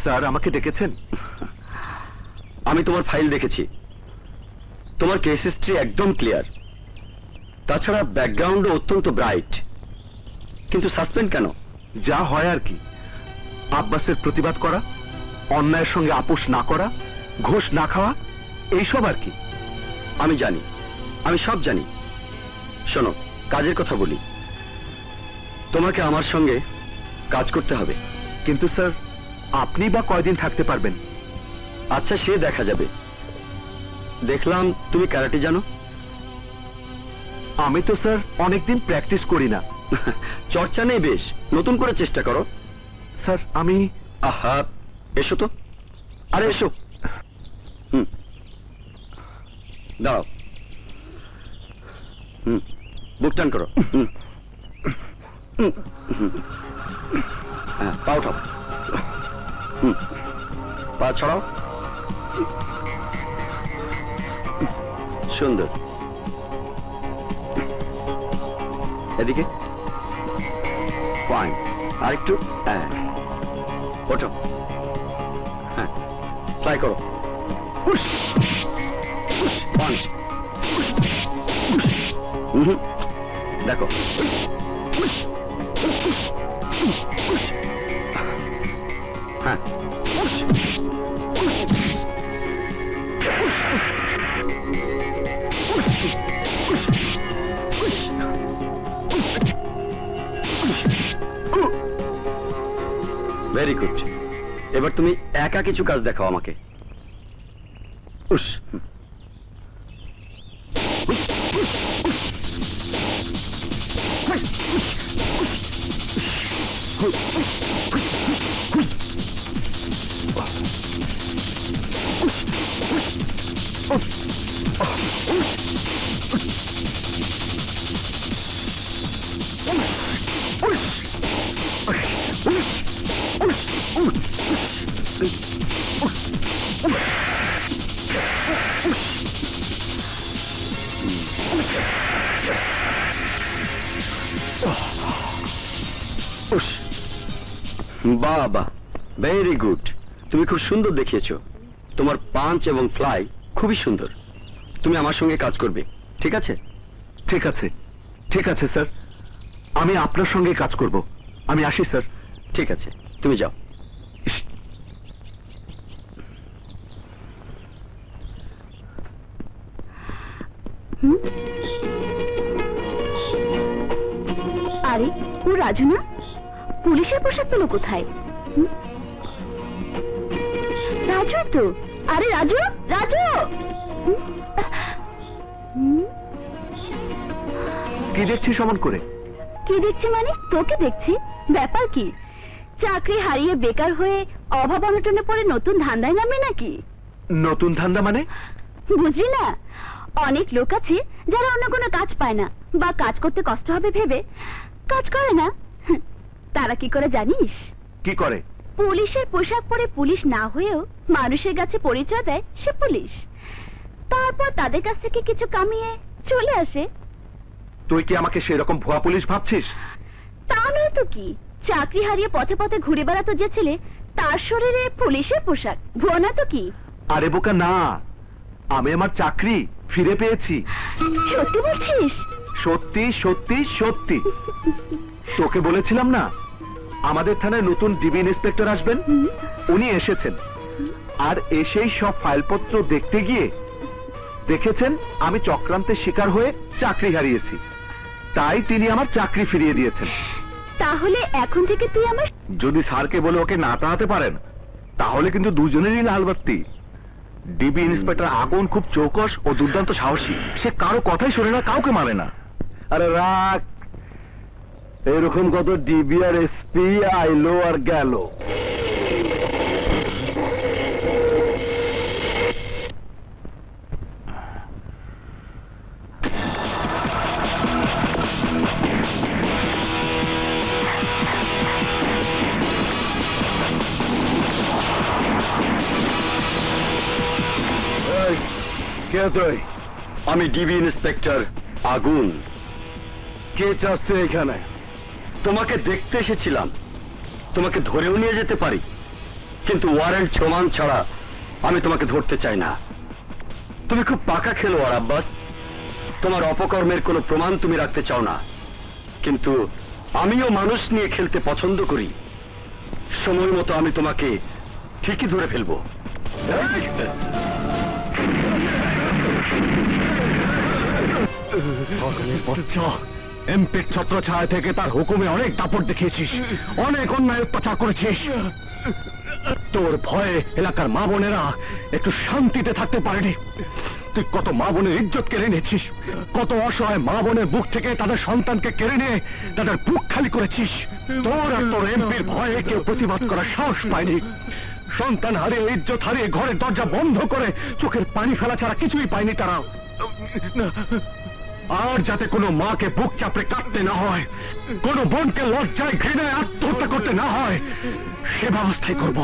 স্যার, আমাকে ডেকেছেন? আমি তোমার ফাইল দেখেছি, তোমার কেস হিস্ট্রি একদম ক্লিয়ার, তাছাড়া ব্যাকগ্রাউন্ডও অত্যন্ত ব্রাইট, কিন্তু সাসপেন্ড কেন? যা হয় আর কি, আব্বাসের প্রতিবাদ করা, অন্যায়ের সঙ্গে আপোষ না করা, ঘোষ না খাওয়া, এইসব আর কি। আমি জানি, আমি সব জানি। শোনো, কাজের কথা বলি, তোমাকে আমার সঙ্গে কাজ করতে হবে। কিন্তু স্যার, আপনি বা কয়দিন থাকতে পারবেন? আচ্ছা, সে দেখা যাবে। দেখলাম তুমি ক্যারাটে জানো। আমি তো স্যার অনেকদিন প্র্যাকটিস করি না। চর্চা নেই, বেশ নতুন করে চেষ্টা করো। স্যার, আমি... আহা, এসো তো। আরে এসো। দাঁড়াও। বুক টান করো। হ্যাঁ, পা উঠাও। পা ছড়াও। সুন্দর। এদিকে ফাইন। আরেকটু। হ্যাঁ, ওঠো। হ্যাঁ, ট্রাই করো। দেখো, হ্যাঁ, ভেরি গুড। এবার তুমি একা কিছু কাজ দেখাও আমাকে। উস, বাবা, ভেরি গুড। তুমি খুব সুন্দর দেখিয়েছো। তোমার পাঞ্চ এবং ফ্লাই খুবই সুন্দর। তুমি আমার সঙ্গে কাজ করবে, ঠিক আছে? ঠিক আছে, ঠিক আছে স্যার, আমি আপনার সঙ্গে কাজ করব। আমি আসি স্যার। ঠিক আছে, তুমি যাও। আরে, ও রাজু না? পুলিশের পোশাক পেল কোথায়? রাজু তো। আরে রাজু, রাজু! কি দেখছিস অমন করে? কি দেখছি মানে? তোকে দেখছি। ব্যাপার কি? চাকরি হারিয়ে বেকার হয়ে অভাব অনটনে পড়ে নতুন ধান্দায় নামে নাকি? নতুন ধান্দা মানে? বুঝলি না, অনেক লোক আছে যারা অন্য কোনো কাজ পায় না বা কাজ করতে কষ্ট হবে ভেবে কাজ করে না। তারা কি করে জানিস? কি করে? পুলিশের পোশাক পরে পুলিশ না হয়েও মানুষের কাছে পরিচয় দেয় সে পুলিশ, তারপর তাদের কাছ থেকে কিছু কামিয়ে চলে আসে। তুই কি আমাকে সেরকম ভুয়া পুলিশ ভাবছিস? তা নয় তো কি, চাকরি হারিয়ে পথে পথে ঘুরে বেড়াতো যে ছেলে, তার শরীরে পুলিশের পোশাক, ভুয়া না তো কি? আরে বোকা না, আমি আমার চাকরি ফিরে পেয়েছি। সত্যি বলছিস? সত্যি সত্যি সত্যি। তোকে বলেছিলাম না আমাদের থানায় নতুন ডিবি ইন্সপেক্টর আসবেন, উনি এসেছেন। আর এসেই সব ফাইলপত্র দেখতে গিয়ে দেখেছেন আমি চক্রান্তের শিকার হয়ে চাকরি হারিয়েছি, তাই তিনি আমার চাকরি ফিরিয়ে দিয়েছেন। তাহলে এখন থেকে তুই আমার... যদি স্যারকে বলে ওকে না তাড়াতে পারেন তাহলে কিন্তু দুজনেরই লাল বাতি। ডিবি ইন্সপেক্টর আগুন খুব চৌকস ও দুর্দান্ত সাহসী, সে কারো কথাই শোনে না, কাউকে মারে না। আরে রাখ, এরকম কত ডিবি আর এসপি আইলো আর গেল। কে তুই? আমি ডিবি ইন্সপেক্টর আগুন। কে চাস তুই এখানে? তোমাকে দেখতে এসেছিলাম, তোমাকে ধরেও নিয়ে যেতে পারি, কিন্তু ওয়ারেন্ট প্রমাণ ছাড়া আমি তোমাকে ধরতে চাই না। তুমি খুব পাকা খেলোয়াড় আব্বাস, তোমার অপকর্মের কোনো প্রমাণ তুমি রাখতে চাও না, কিন্তু আমিও মানুষ নিয়ে খেলতে পছন্দ করি। সময় মতো আমি তোমাকে ঠিকই ধরে ফেলবো। এমপির ছত্র ছায়া থেকে তার হুকুমে অনেক দাপট দেখিয়েছিস, অনেক অন্যায় অত্যাচার করেছিস। তোর ভয়ে এলাকার মা বোনেরা একটু শান্তিতে থাকতে পারেনি। তুই কত মা বোনের ইজ্জত কেড়ে নিয়েছিস, কত অসহায় মা বোনের বুক থেকে তাদের সন্তানকে কেড়ে নিয়ে তাদের বুক খালি করেছিস। তোর আর তোর এমপির ভয়ে কেউ প্রতিবাদ করার সাহস পায়নি। সন্তান হারিয়ে, ইজ্জত হারিয়ে, ঘরের দরজা বন্ধ করে চোখের পানি ফেলা ছাড়া কিছুই পায়নি তারা। আর যাতে কোনো মাকে বুক চাপড়ে কাঁদতে না হয়, কোনো বোনকে লজ্জায় ঘৃণায় আত্মহত্যা করতে না হয়, সে ব্যবস্থাই করব।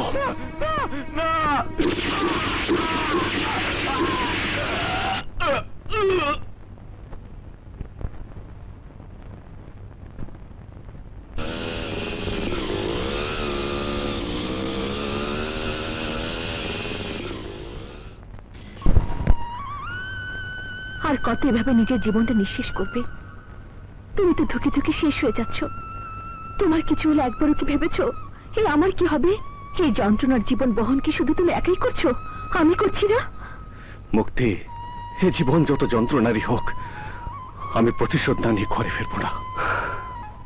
আর কত এভাবে নিজের জীবনটা নিঃশেষ করবে? তুমি তো ধুকে ধুকে শেষ হয়ে যাচ্ছ। তোমার কিছু হলে একবারও কি ভেবেছো এই আমার কি হবে? এই যন্ত্রণার জীবন বহন কি শুধু তুমি একাই করছো, আমি করছি না? মুক্তি, এ জীবন যত যন্ত্রণারই হোক, আমি প্রতিশোধ না নিয়ে ঘরে ফিরবো না।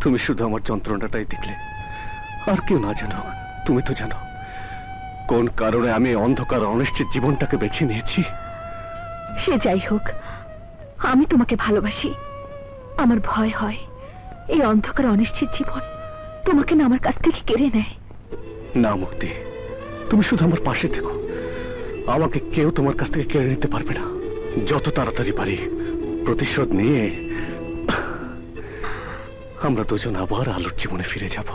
তুমি শুধু আমার যন্ত্রণাটাই দেখলে, আর কেউ না জানো। তুমি তো জানো কোন কারণে আমি অন্ধকার অনিশ্চিত জীবনটাকে বেছে নিয়েছি। সে যাই হোক, আমি তোমাকে ভালোবাসি। আমার ভয় হয় এই অন্ধকার অনিশ্চিত জীবন তোমাকে না আমার কাছ থেকে কেড়ে নেয়। না মুক্তি, তুমি শুধু আমার পাশে থেকো। আমাকে কেউ তোমার কাছ থেকে কেড়ে নিতে পারবে না। যত তাড়াতাড়ি পারি প্রতিশোধ নিয়ে আমরা দুজন আবার আলোর জীবনে ফিরে যাব।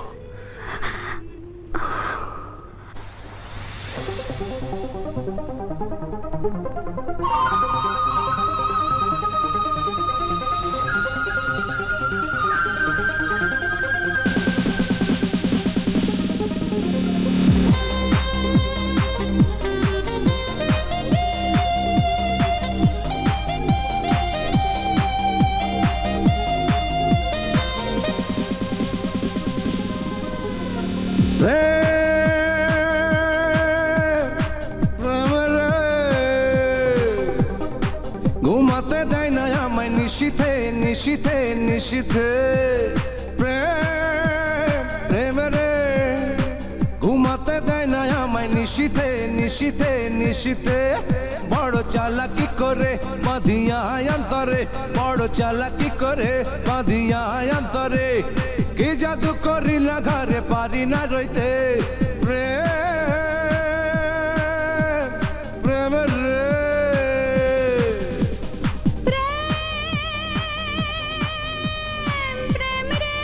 ঘুমাতে দেয় না আমায় নিশীথে নিশীথে নিশীথে প্রেম প্রেম রে। ঘুমাতে দেয় না আমায় নিশীথে নিশীথে নিশীথে। বড় চালাকি করে বাঁধিয়া অন্তরে, বড় চালাকি করে বাঁধিয়া অন্তরে। কি জাদু করিলা ঘরে পারি না রইতে প্রেম প্রেম রে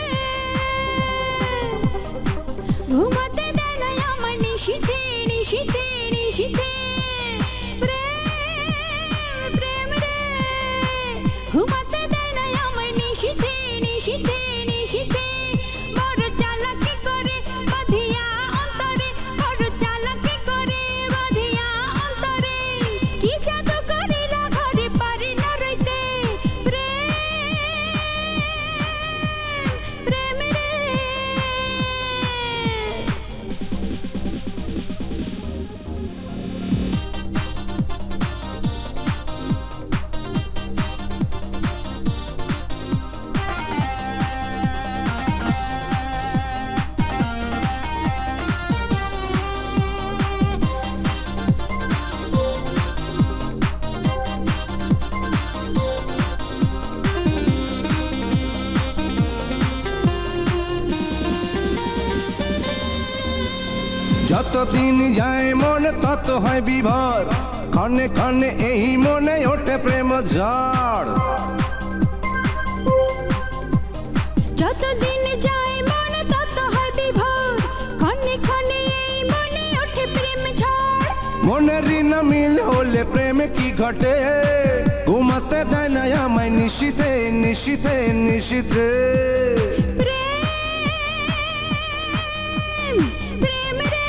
ঘুমাতে দেয় না আমার নিশীথে নিশীথে নিশীথে প্রেম প্রেম রে ঘুমাতে দেয় না আমার নিশীথে নিশীথে নিশীথে বড় চালাকি করে বাঁধিয়া অন্তরে বড় চালাকি করে বাঁধিয়া অন্তরে কি জাদু করিলা ঘরে পারি না রইতে প্রেম প্রেম রে যতদিন যায় মনে তত হয় বিভোর ক্ষণে ক্ষণে এই মনে ওঠে প্রেম ঝড় যতদিন যায় মনে তত হয় বিভোর ক্ষণে ক্ষণে এই মনে ওঠে প্রেম ঝড় মনের না মিল হলে প্রেমে কি ঘটে ঘুমাতে দেয় না আমায় নিশীথে নিশীথে নিশীথে প্রেম প্রেম রে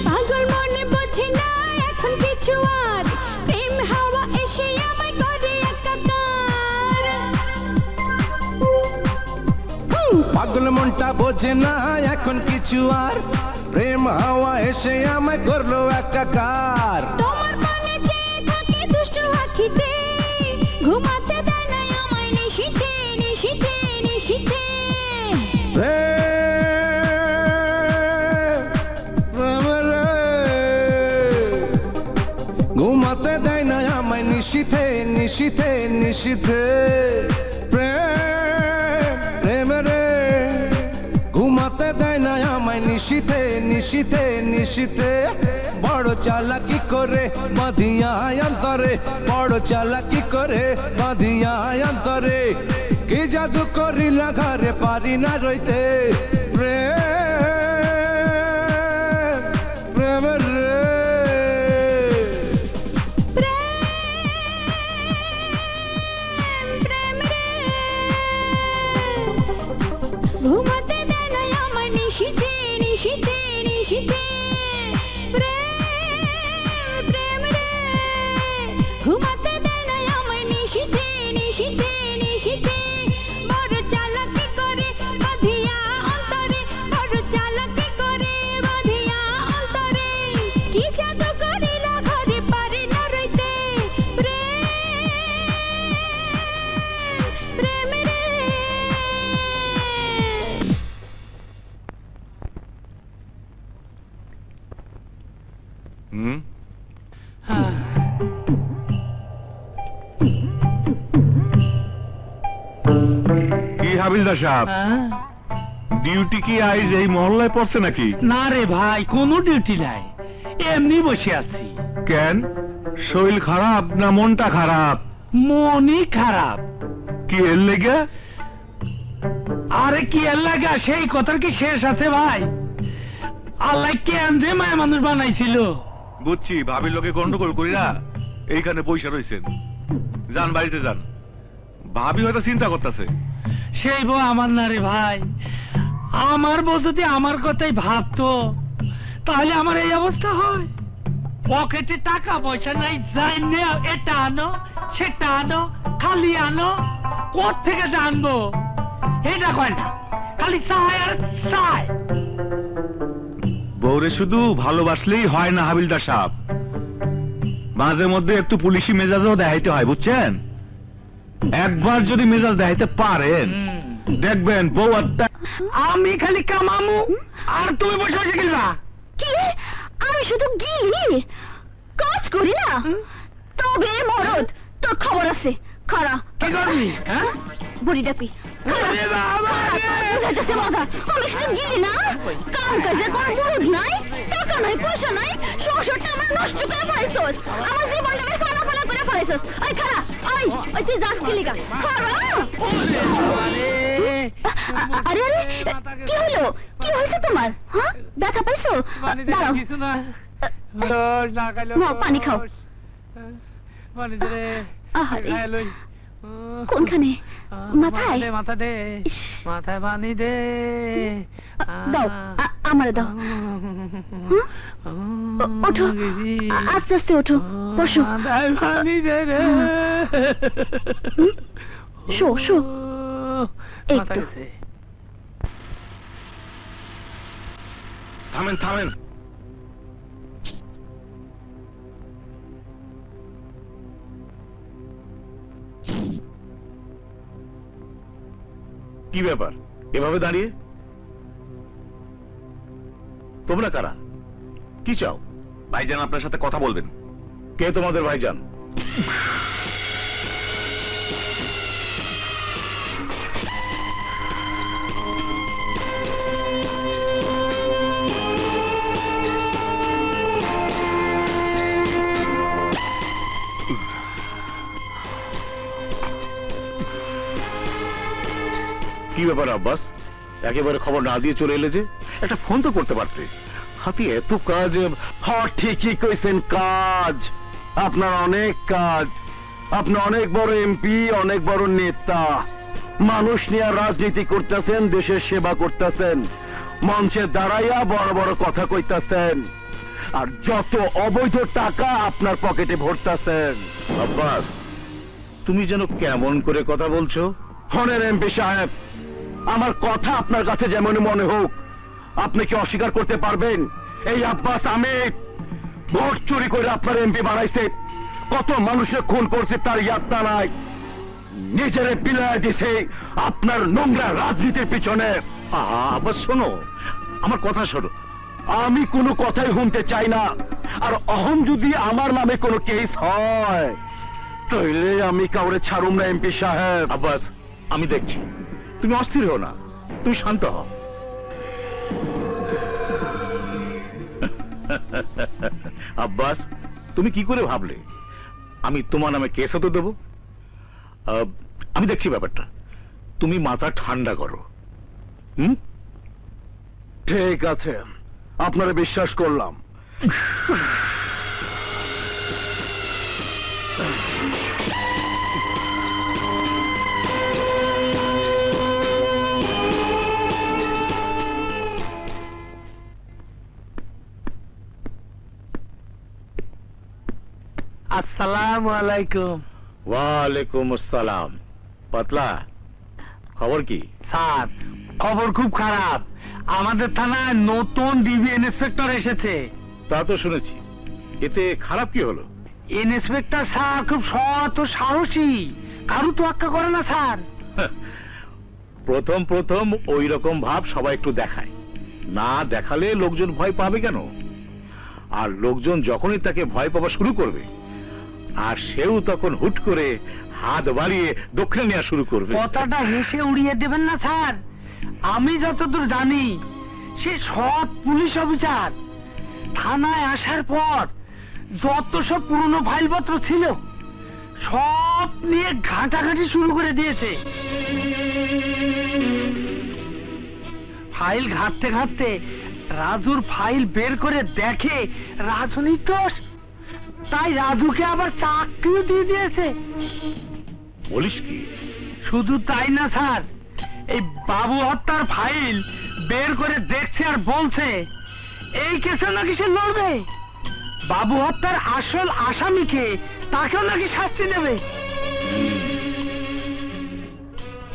পাগল মনে বোঝে না এখন কিছু আর প্রেম হাওয়া এসে আমায় করে একাকার পাগল মনটা বোঝে না এখন কিছু আর প্রেম হাওয়া এসে আমায় করলো একাকার তোমার মনে চেয়ে থাকে দুষ্ট আখিতে ঘুমাতে দেয় না আমায় নিশীথে নিশীথে নিশীথে প্রেম রে ঘুমাতে দেয় না আমায় নিশীথে নিশীথে নিশীথে প্রেম প্রেম রে ঘুমাতে দেয় না আমায় নিশীথে নিশীথে নিশীথে বড় চালাকি করে বাঁধিয়া অন্তরে বড় চালাকি করে বাঁধিয়া অন্তরে কি জাদু করিলা ঘরে পারি না রইতে প্রেম প্রেম রে প্রেম রে ঘুমাতে দেয় না আমার নিশীথে নিশীথে নিশীথে প্রেম প্রেম রে ঘুমাতে দেয় না আমার নিশীথে নিশীথে নিশীথে বড় চালাকি করে বাঁধিয়া অন্তরে বড় চালাকি করে বাঁধিয়া অন্তরে কি জাদু করিলা ঘরে পারি না রইতে প্রেম প্রেম রে কি হাবিলদার সাহেব ডিউটি কি আইজ এই মহল্লায় পড়ছে নাকি? না রে ভাই, কোনো ডিউটি নাই, এমনি বসে আছি। কেন, শরীর খারাপ না মনটা খারাপ? মনই খারাপ। কি এর লেগে? আরে কি এর লাগা, সেই কথার কি শেষ আছে ভাই? আল্লাহ কেন যে মায়া মানুষ বানাইছিল? বুঝছি, ভাবির লোকে গন্ডগোল করিরা এইখানে পয়সা রয়েছেন। যান বাড়িতে যান, ভাবি হয়তো চিন্তা করতেছে। সেই বউ আমার না রে ভাই, আমার বউ যদি আমার কথাই ভাবতো তাহলে আমার এই অবস্থা হয়? পকেটে টাকা পয়সা নাই, যাই নে এটা আনো সেটা আনো, খালি আনো, কোথেকে জানবো? এটা কয় না, খালি চায় আর চায়। বউরে শুধু ভালোবাসলেই হয় না হাবিলদার সাহেব, মাঝে মধ্যে একটু পুলিশি মেজাজও দেখাইতে হয়, বুঝছেন? একবার যদি মেজাজ দেখাইতে পারেন দেখবেন বউ আত্মা। আমি খালি কামামু আর তুমি বসে বসে গেলবা। কি আমি শুধু গিলি কাজ করি না? তবে মরদ তোর খবর আছে, খারা কি করবি? হ্যাঁ, বুড়ি ডাপি ওরে বাবা রে! মজা। আমি শুধু গিলি না, কাম কাজে কোনো মরদ নাই, টাকা নাই, পয়সা নাই, সংসারটা আমার নষ্ট করে ফেলাইছস, আমার জীবনটাকে ফালা ফালা করে ফেলাইছস। ওই খারা, ওই তুই যাস কি লিগা? খারা! আরে আরে, কি হলো? কি হয়েছে তোমার? হ্যাঁ, ব্যথা পাইছো? দাঁড়াও, কিছু না, নাও পানি খাও। আহারে, কোনখানে? মাথায়? মাথা দে, মাথায় পানি দে। দাও, আমারে দাও। ওঠো, আস্তে আস্তে ওঠো, বসো। মাথায় পানি দে রে। শো শো, এই মাথা তো। গেছে। থামেন থামেন, কি ব্যাপার এভাবে দাঁড়িয়ে? তোমরা কারা? কি চাও? ভাইজান আপনার সাথে কথা বলবেন। কে তোমাদের ভাইজান? কি ব্যাপার আব্বাস, একেবারে খবর না দিয়ে চলে এলে যে? একটা ফোন তো করতে পারতে। হাতি এত কাজ। হ্যাঁ, ঠিকই কইছেন, কাজ আপনার অনেক কাজ। আপনি অনেক বড় এমপি, অনেক বড় নেতা, মানুষ নিয়ে রাজনীতি করতেছেন, দেশের সেবা করতেছেন, মঞ্চে দাঁড়াইয়া বড় বড় কথা কইতাছেন, আর যত অবৈধ টাকা আপনার পকেটে ভরতাছেন। আব্বাস, তুমি যেন কেমন করে কথা বলছো? হনের এমপি সাহেব, আমার কথা আপনার কাছে যেমন মনে হোক, আপনি কি অস্বীকার করতে পারবেন এই আব্বাস আহমেদ ভোট চুরি করে আপনার এমপি বানাইছে, কত মানুষের খুন করছে তার ইয়াত্তা নাই, নিজেরে বিলায় দিছে আপনার নোংরা রাজনীতির পিছনে। আব্বাস শোনো, আমার কথা শোনো। আমি কোনো কথাই শুনতে চাই না, আর অহম যদি আমার নামে কোনো কেস হয় তাইলে আমি কাউরে ছাড়ুম না এমপি সাহেব। আব্বাস, আমি দেখছি, তুমি অস্থির হও না, তুমি শান্ত হও। আব্বাস, তুমি কি করে ভাবলে আমি তোমার নামে কেস হতে দেবো? আমি দেখছি ব্যাপারটা, তুমি মাথা ঠান্ডা করো। ঠিক আছে, আপনারা বিশ্বাস করলাম। আসসালামু আলাইকুম। ওয়ালাইকুম আসসালাম। পাতলা, খবর কি? স্যার, খবর খুব খারাপ। আমাদের থানায় নতুন ডিবি ইন্সপেক্টর এসেছে। তা তো শুনেছি, এতে খারাপ কি হলো? ইন্সপেক্টর স্যার খুব সৎ ও সাহসী, কারু তোয়াক্কা করে না স্যার। প্রথম প্রথম ওই রকম ভাব সবাই একটু দেখায়, না দেখালে লোকজন ভয় পাবে কেন? আর লোকজন যখনই তাকে ভয় পাওয়া শুরু করবে, আর সেও তখন হুট করে হাত বাড়িয়ে দক্ষিণে নেওয়া শুরু করবে। কথাটা হেসে উড়িয়ে দেবেন না স্যার। আমি যতদূর জানি সে সৎ পুলিশ অফিসার। থানায় আসার পর যত সব পুরনো ফাইলপত্র ছিল সব নিয়ে ঘাঁটাঘাঁটি শুরু করে দিয়েছে। ফাইল ঘাঁটতে ঘাঁটতে রাজুর ফাইল বের করে দেখে রাজু নির্দোষ, তাই রাজুকে আবার চাকরিও দিয়ে দিয়েছে। বলিস কি? শুধু তাই না স্যার, এই বাবু হত্যার ফাইল বের করে দেখছে আর বলছে এই কেসে নাকি সে লড়বে। বাবু হত্যার আসল আসামিকে তাকেও নাকি শাস্তি দেবে।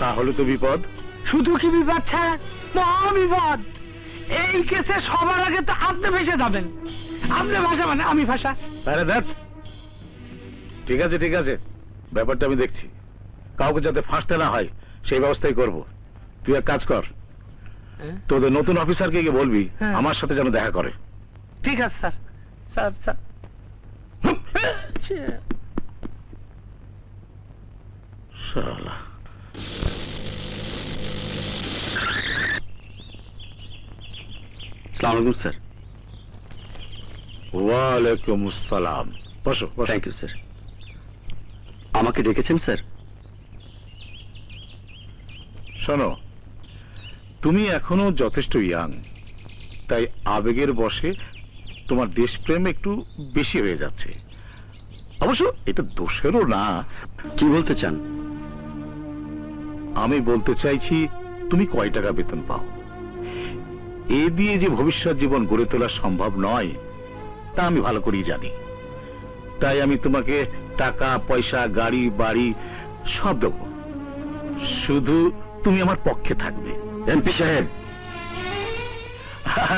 তাহলে তো বিপদ। শুধু কি বিবাদ ছাড়া মহাবিপদ। এই কেসে সবার আগে তো আপনি ভেসে যাবেন। আপনি ভাষা মানে আমি ভাষা। আরে দেখ, ঠিক আছে ঠিক আছে, ব্যাপারটা আমি দেখছি। কাউকে যাতে ফাঁসতে না হয় সেই ব্যবস্থাই করব। তুই এক কাজ কর, তোদের নতুন অফিসারকে গিয়ে বলবি হ্যাঁ। আমার সাথে যেন দেখা করে। ঠিক আছে স্যার। স্যার স্যার শালা। আসসালামু আলাইকুম স্যার। ওয়ালাইকুম আসসালাম। বসো বসো। Thank you sir. আমাকে ডেকেছেন স্যার? শোনো, তুমি এখনো যথেষ্ট ইয়াং, তাই আবেগের বশে তোমার দেশপ্রেম একটু বেশি হয়ে যাচ্ছে। অবশ্য এটা দোষেরও না। কি বলতে চান? আমি বলতে চাইছি, তুমি কয় টাকা বেতন পাও? এ দিয়ে যে ভবিষ্যৎ জীবন গড়ে তোলা সম্ভব নয় তা আমি ভালো করেই জানি। তাই আমি তোমাকে টাকা পয়সা, গাড়ি বাড়ি সব দেবো, শুধু তুমি আমার পক্ষে থাকবে। এমপি সাহেব,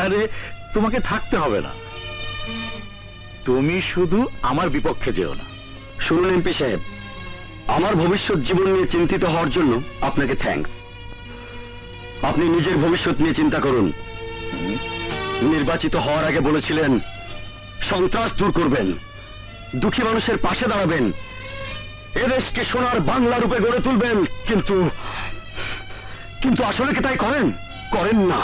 আরে তোমাকে থাকতে হবে না, তুমি শুধু আমার বিপক্ষে যেও না। শুনুন এমপি সাহেব, আমার ভবিষ্যৎ জীবন নিয়ে চিন্তিত হওয়ার জন্য আপনাকে থ্যাঙ্কস। আপনি নিজের ভবিষ্যৎ নিয়ে চিন্তা করুন। নির্বাচিত হওয়ার আগে বলেছিলেন সন্ত্রাস দূর করবেন, দুঃখী মানুষের পাশে দাঁড়াবেন, এদেশকে সোনার বাংলা রূপে গড়ে তুলবেন। কিন্তু কিন্তু আসলে কি তাই করেন? করেন না।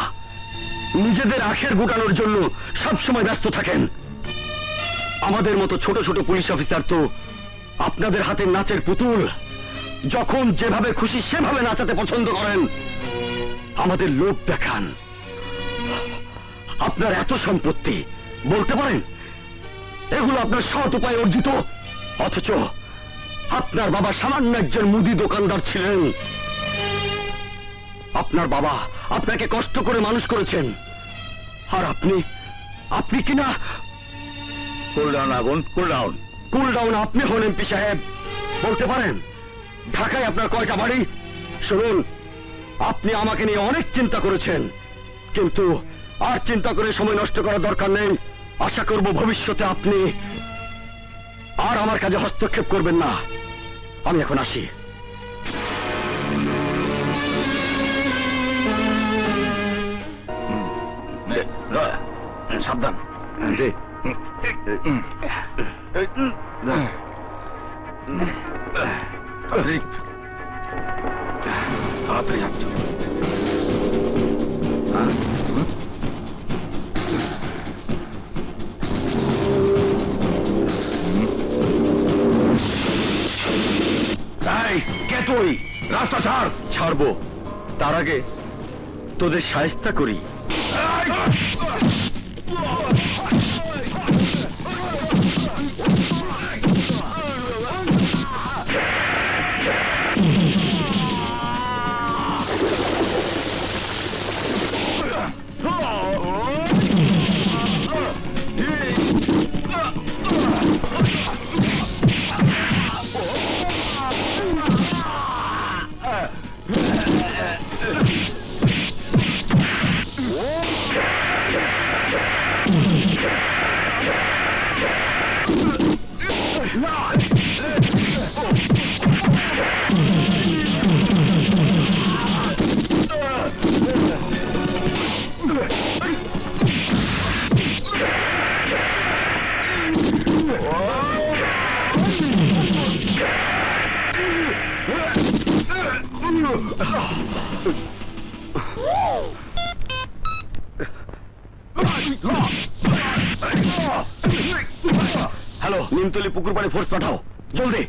নিজেদের আখের গুটানোর জন্য সবসময় ব্যস্ত থাকেন। আমাদের মতো ছোট ছোট পুলিশ অফিসার তো আপনাদের হাতে নাচের পুতুল। যখন যেভাবে খুশি সেভাবে নাচাতে পছন্দ করেন, আমাদের লোক দেখান। আপনার এত সম্পত্তি, বলতে পারেন এগুলো আপনার সৎ উপায়ে অর্জিত, অথচ আপনার বাবা সামান্য একজন মুদি দোকানদার ছিলেন। আপনার বাবা আপনাকে কষ্ট করে মানুষ করেছেন, আর আপনি কিনা। কুল ডাউন আগুন, কুল ডাউন। কুল ডাউন আপনি হন এমপি সাহেব। বলতে পারেন ঢাকায় আপনার কয়টা বাড়ি? শুনুন, আপনি আমাকে নিয়ে অনেক চিন্তা করেছেন, কিন্তু আর চিন্তা করে সময় নষ্ট করার দরকার নেই। আশা করব ভবিষ্যতে আপনি আর আমার কাজে হস্তক্ষেপ করবেন না। আমি এখন আসি। সাবধান। তাড়াতাড়ি আসছো। কে তুই? রাস্তা ছাড়। ছাড়বো, তার আগে তোদের শায়েস্তা করি। হ্যালো, নিমতলি পুকুর পাড়ে ফোর্স পাঠাও, জলদি।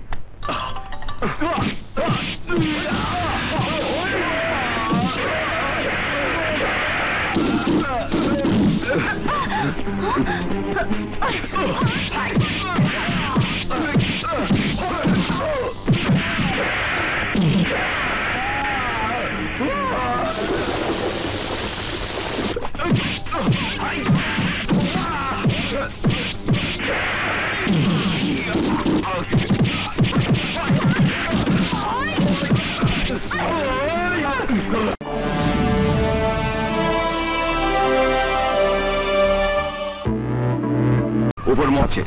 উপর মছে,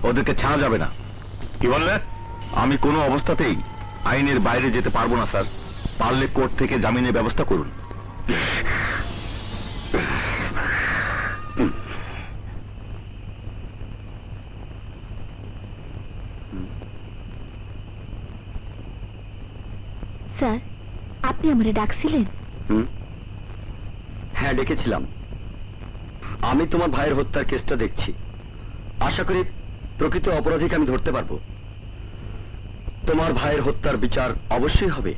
ওদেরকে ছাড়া যাবে না। কি বললে? আমি কোনো অবস্থাতেই আইনের বাইরে যেতে পারবো না স্যার। পারলে কোর্ট থেকে জামিনের ব্যবস্থা করুন। স্যার, আপনি আমারে ডাকছিলেন? হ্যাঁ, ডেকেছিলাম। আমি তোমার ভাইয়ের হত্যার কেসটা দেখছি। আশা করি প্রকৃত অপরাধীকে আমি ধরতে পারবো। তোমার ভাইয়ের হত্যার বিচার অবশ্যই হবে,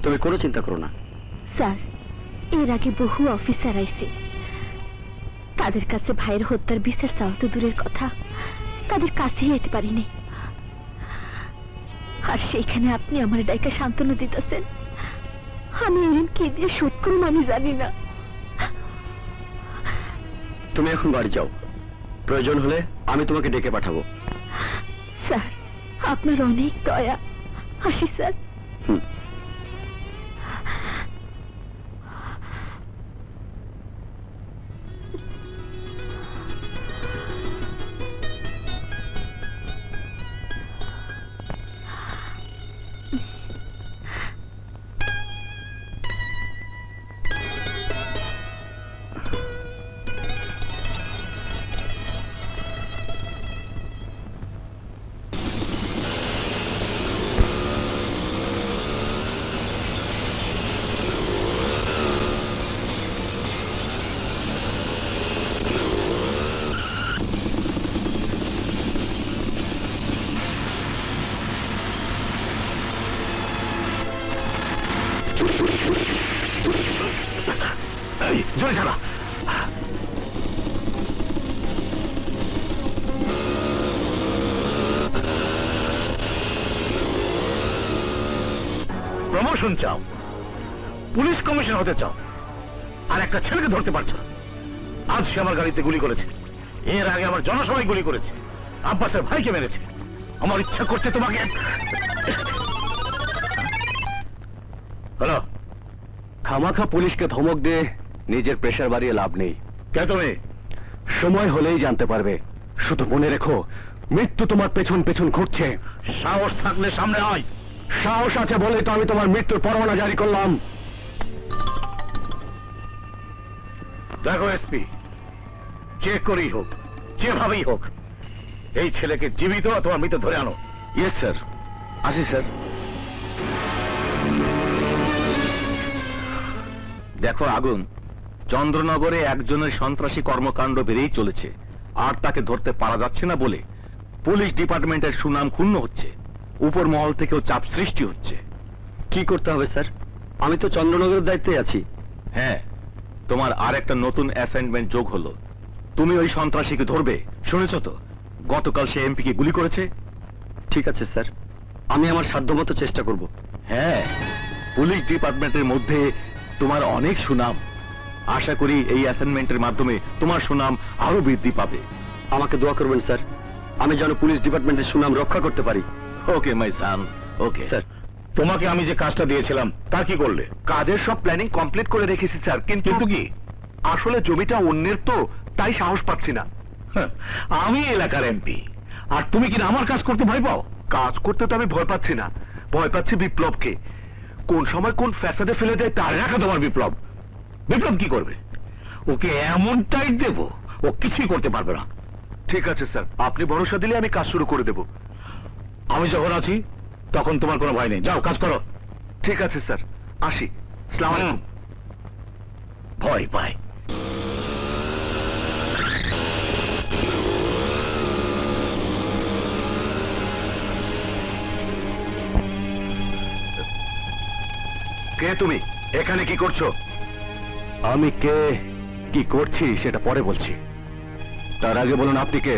তুমি কোনো চিন্তা করো না। স্যার, এর আগে বহু অফিসার আইছে, তাদের কাছে ভাইয়ের হত্যার বিচার চাওয়া তো দূরের কথা, তাদের কাছেই যেতে পারিনি। আর সেইখানে আপনি আমার ডাইকা সান্ত্বনা দিতেছেন। আমি এর কি দিয়ে শোধ করুন আমি জানি না। তুমি এখন বাড়ি যাও, প্রয়োজন হলে আমি তোমাকে ডেকে পাঠাবো। স্যার, আপনার অনেক দয়া। আসি স্যার। জোরে চালা। প্রমোশন চাও, পুলিশ কমিশনার হতে চাও, আর একটা ছেলেকে ধরতে পারছো না। আজ সে আমার গাড়িতে গুলি করেছে, এর আগে আমার জনসভায় গুলি করেছে, আব্বাসের ভাইকে মেরেছে। আমার ইচ্ছা করছে তোমাকে। হ্যালো, খামাখা পুলিশকে ধমক দিয়ে নিজের প্রেশার বাড়িয়ে লাভ নেই। কে তুমি? সময় হলেই জানতে পারবে। শুধু মনে রেখো, মৃত্যু তোমার পেছন পেছন ঘুরছে। সাহস থাকলে সামনে আয়। সাহস আছে বলেই তো আমি তোমার মৃত্যুর পরোয়ানা জারি করলাম। দেখো এসপি, যে করেই হোক, যেভাবেই হোক, এই ছেলেকে জীবিত অথবা মৃত ধরে আনো। Yes sir. আসি স্যার। দেখো আগুন, চন্দ্রনগরে একজনের সন্ত্রাসী কর্মকাণ্ড বেড়েই চলেছে, আর তাকে ধরতে পারা যাচ্ছে না বলে পুলিশ ডিপার্টমেন্টের সুনাম ক্ষুণ্ণ হচ্ছে, উপর মহল থেকেও চাপ সৃষ্টি হচ্ছে। কি করতে হবে স্যার? আমি তো চন্দ্রনগরের দায়িত্বে আছি। হ্যাঁ, তোমার আর একটা নতুন অ্যাসাইনমেন্ট যোগ হলো। তুমি ওই সন্ত্রাসীকে ধরবে। শুনেছ তো, গতকাল সে এমপিকে গুলি করেছে। ঠিক আছে স্যার, আমি আমার সাধ্যমতো চেষ্টা করব। হ্যাঁ, পুলিশ ডিপার্টমেন্টের মধ্যে তোমার অনেক সুনাম। আশা করি এই অ্যাসাইনমেন্টের মাধ্যমে তোমার সুনাম আরো বৃদ্ধি পাবে। আমাকে দোয়া করবেন স্যার, আমি যেন পুলিশ ডিপার্টমেন্টের সুনাম রক্ষা করতে পারি। ওকে মাই সান, ওকে। স্যার, তোমাকে আমি যে কাজটা দিয়েছিলাম তা কি করলে? কাজের সব প্ল্যানিং কমপ্লিট করে রেখেছি স্যার, কিন্তু কি আসলে জমিটা অন্যের তো, তাই সাহস পাচ্ছি না। আমি এলাকার এমপি, আর তুমি কি আমার কাজ করতে ভয় পাও? কাজ করতে তো আমি ভয় পাচ্ছি না, ভয় পাচ্ছি বিপ্লবকে। কোন সময় কোন ফ্যাসাদে ফেলে দেয় তার রাখা তোমার বিপ্লব। বিপ্লব কি করবে? ওকে এমন টাইট দেব, ও কিছুই করতে পারবে না। ঠিক আছে স্যার, আপনি ভরসা দিলে আমি কাজ শুরু করে দেব। আমি যখন আছি তখন তোমার কোনো ভয় নেই। যাও, কাজ করো। ঠিক আছে স্যার, আসি। আসসালামু আলাইকুম। ভয় পায়। কে তুমি? এখানে কি করছো? আমি কে, কি করছি সেটা পরে বলছি। তার আগে বলুন আপনি কে?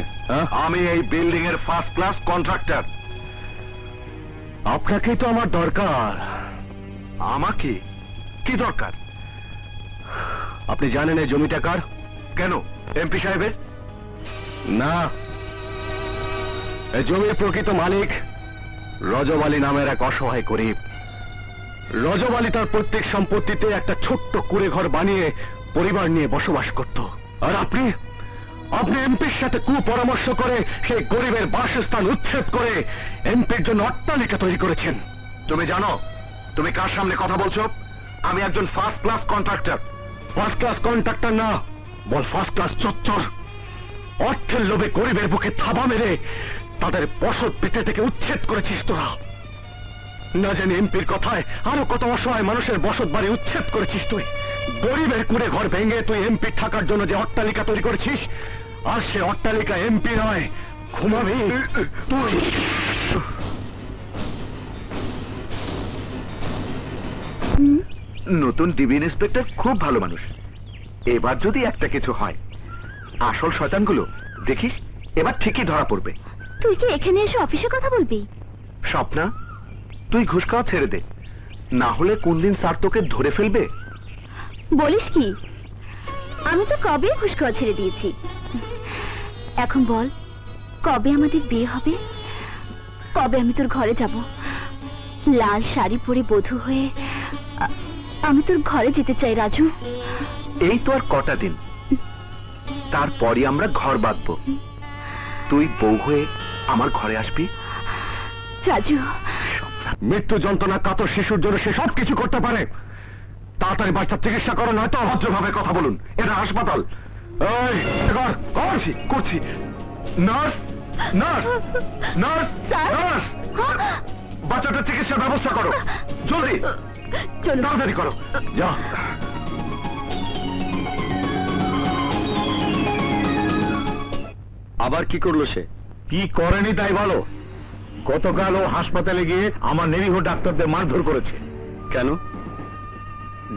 আমি এই বিল্ডিং এর ফার্স্ট ক্লাস কন্ট্রাক্টর। আপনাকেই তো আমার দরকার। আমাকে? কি দরকার? আপনি জানেন এই জমিটা কার? কেন, এমপি সাহেবের? না, এই জমির প্রকৃত মালিক রজব আলী নামের এক অসহায় গরিব। রজব আলী তার প্রত্যেক সম্পত্তিতে একটা ছোট্ট কুঁড়ে ঘর বানিয়ে পরিবার নিয়ে বসবাস করত। আর আপনি এমপির সাথে কুপরামর্শ করে সেই গরিবের বাসস্থান উচ্ছেদ করে এমপির জন্য অট্টালিকা তৈরি করেছেন। তুমি জানো তুমি কার সামনে কথা বলছো? আমি একজন first class contractor. First class contractor না, বল ফার্স্ট ক্লাস চচ্চর। অর্থের লোভে গরিবের বুকে থাবা মেরে তাদের বসত ভিটে থেকে উচ্ছেদ করেছিস তোরা। না জানি এমপির কথায় আরো কত অসহায় মানুষের বসত বাড়ি উচ্ছেদ করেছিস তুই। গরিবের কুড়ে ঘর ভেঙে তুই এমপি থাকার জন্য যে অট্টালিকা তৈরি করেছিস, আর সে অট্টালিকা এমপি নয়, ঘুমাবি তুই। নতুন ডিবি ইন্সপেক্টর খুব ভালো মানুষ। এবার যদি একটা কিছু হয়, আসল শয়তানগুলো দেখিস এবার ঠিকই ধরা পড়বে। তুই কি এখানে এসে অফিসে কথা বলবি? স্বপ্না, তুই ঘুষ খাওয়া ছেড়ে দে, না হলে কোন দিন স্যার তোকে ধরে ফেলবে। বলিস কি? আমি তো কবে ঘুষ খাওয়া ছেড়ে দিয়েছি। এখন বল, কবে আমাদের বিয়ে হবে? কবে আমি তোর ঘরে যাব? লাল শাড়ি পরে বধূ হয়ে আমি তোর ঘরে যেতে চাই রাজু। এই তো আর কটা দিন, তারপরই আমরা ঘর বাঁধবো। তুই বউ হয়ে আমার ঘরে আসবি। রাজু, মৃত্যু যন্ত্রণা কাতর শিশুর জন্য সে সব কিছু করতে পারে। তাড়াতাড়ি বাচ্চার চিকিৎসা করো, নয়তো ভদ্রভাবে কথা বলুন, এটা হাসপাতাল। এই করছি করছি। নার্স নার্স নার্স নার্স, বাচ্চাটার চিকিৎসার ব্যবস্থা করো, জলদি চলো তাড়াতাড়ি করো, যা। আবার কি করলো সে? কি করেনি তাই বলো। গতকাল ও হাসপাতালে গিয়ে আমার নিরীহ ডাক্তারদের মারধর করেছে। কেন?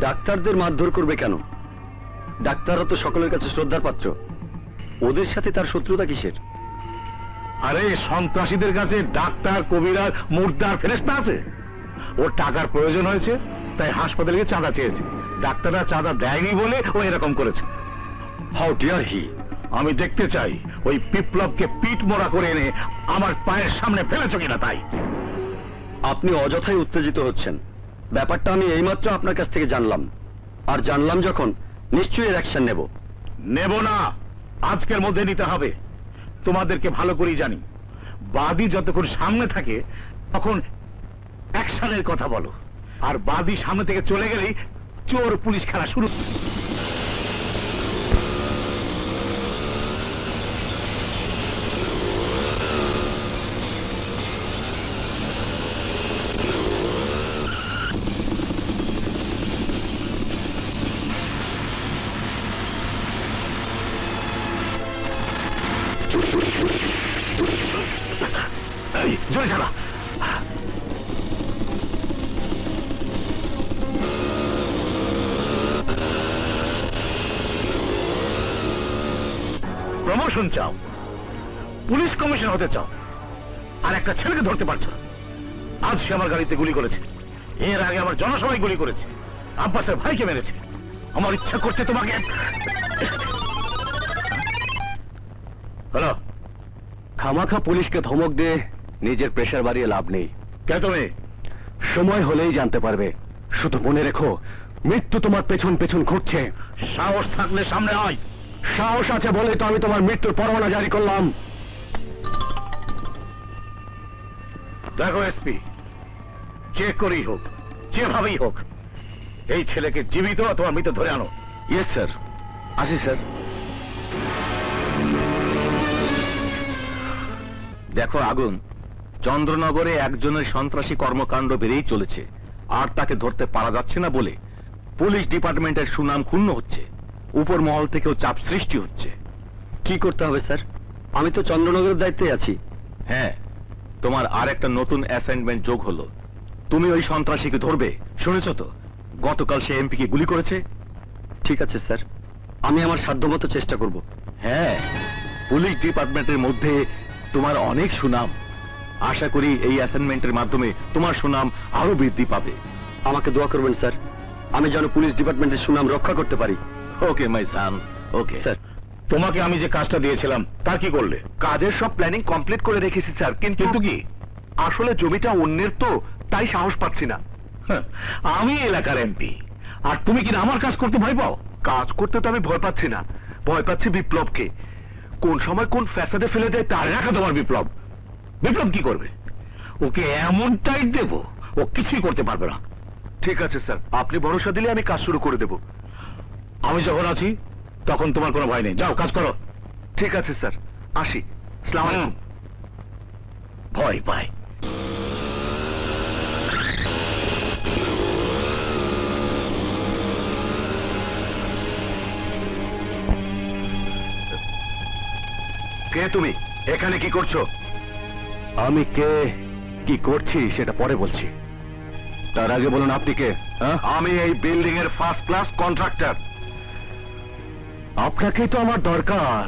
ডাক্তারদের মারধর করবে কেন? ডাক্তাররা তো সকলের কাছে শ্রদ্ধার পাত্র, ওদের সাথে তার শত্রুতা কিসের? আরে সন্ত্রাসীদের কাছে ডাক্তার, কবিরাজ, মুর্দার ফেরেশতা আছে। ওর টাকার প্রয়োজন হয়েছে, তাই হাসপাতালে গিয়ে চাঁদা চেয়েছে। ডাক্তাররা চাঁদা দেয়নি বলে ও এরকম করেছে। How dare he! আমি দেখতে চাই ওই বিপ্লবকে পিঠ মোড়া করে এনে আমার পায়ের সামনে ফেলেছ কিনা। তাই আপনি অযথাই উত্তেজিত হচ্ছেন। ব্যাপারটা আমি এইমাত্র আপনার কাছ থেকে জানলাম, আর জানলাম যখন নিশ্চয়ই এর অ্যাকশন নেব। নেব না, আজকের মধ্যে নিতে হবে। তোমাদেরকে ভালো করেই জানি, বাদী যতক্ষণ সামনে থাকে তখন অ্যাকশনের কথা বলো, আর বাদী সামনে থেকে চলে গেলেই চোর পুলিশ খেলা শুরু। জোরে চালা। প্রমোশন চাও, পুলিশ কমিশনার হতে চাও, আর একটা ছেলেকে ধরতে পারছো না। আজ সে আমার গাড়িতে গুলি করেছে, এর আগে আমার জনসভায় গুলি করেছে, আব্বাসের ভাইকে মেরেছে। আমার ইচ্ছা করছে তোমাকে। হ্যালো, খামাখা পুলিশকে ধমক দিয়ে নিজের প্রেশার বাড়িয়ে লাভ নেই। কে তুমি? সময় হলেই জানতে পারবে। শুধু মনে রেখো, মৃত্যু তোমার পেছন পেছন ঘুরছে। সাহস থাকলে সামনে আয়। সাহস আছে বলে তো আমি তোমার মৃত্যুর পরোয়ানা জারি করলাম। দেখো এসপি, যে করেই হোক, যেভাবেই হোক, এই ছেলেকে জীবিত অথবা মৃত ধরে আনো। Yes sir. আসি স্যার। দেখো আগুন, চন্দ্রনগরে একজনের সন্ত্রাসী কর্মকাণ্ড বেড়েই চলেছে, আর তাকে ধরতে পারা যাচ্ছে না বলে পুলিশ ডিপার্টমেন্টের সুনাম ক্ষুণ্ণ হচ্ছে, উপর মহল থেকেও চাপ সৃষ্টি হচ্ছে। কি করতে হবে স্যার? আমি তো চন্দ্রনগরের দায়িত্বে আছি। হ্যাঁ, তোমার আর একটা নতুন অ্যাসাইনমেন্ট যোগ হলো। তুমি ওই সন্ত্রাসীকে ধরবে। শুনেছ তো, গতকাল সে এমপিকে গুলি করেছে। ঠিক আছে স্যার, আমি আমার সাধ্যমতো চেষ্টা করব। হ্যাঁ, পুলিশ ডিপার্টমেন্টের মধ্যে তোমার অনেক সুনাম। আশা করি এই অ্যাসাইনমেন্টের মাধ্যমে তোমার সুনাম আরো বৃদ্ধি পাবে। আমাকে দোয়া করবেন স্যার, আমি যেন পুলিশ ডিপার্টমেন্টের সুনাম রক্ষা করতে পারি। ওকে মাই সান, ওকে স্যার। তোমাকে আমি যে কাজটা দিয়েছিলাম তার কি করলে? কাজের সব প্ল্যানিং কমপ্লিট করে রেখেছি স্যার, কিন্তু কি? আসলে জমিটা অন্যের তো, তাই সাহস পাচ্ছি না। আমি এলাকার এমপি, আর তুমি কি আমার কাজ করতে ভয় পাও? কাজ করতে তো আমি ভয় পাচ্ছি না, ভয় পাচ্ছি বিপ্লবকে। কোন সময় কোন ফ্যাসাদে ফেলে দেয় তার রাখা তোমার বিপ্লব। বিপ্লব কি করবে? ওকে এমন টাইট দেব ও কিছুই করতে পারবে না। ঠিক আছে স্যার, আপনি ভরসা দিলে আমি কাজ শুরু করে দেব। আমি যখন আছি তখন তোমার কোনো ভয় নেই, যাও কাজ করো। ঠিক আছে স্যার, আসি। আসসালামু আলাইকুম। ভয় পায়। কে তুমি? এখানে কি করছো? আমি কে, কি করছি সেটা পরে বলছি। তার আগে বলুন আপনি কে? আমি এই বিল্ডিং এর ফার্স্ট ক্লাস কন্ট্রাক্টর। আপনাকেই তো আমার দরকার।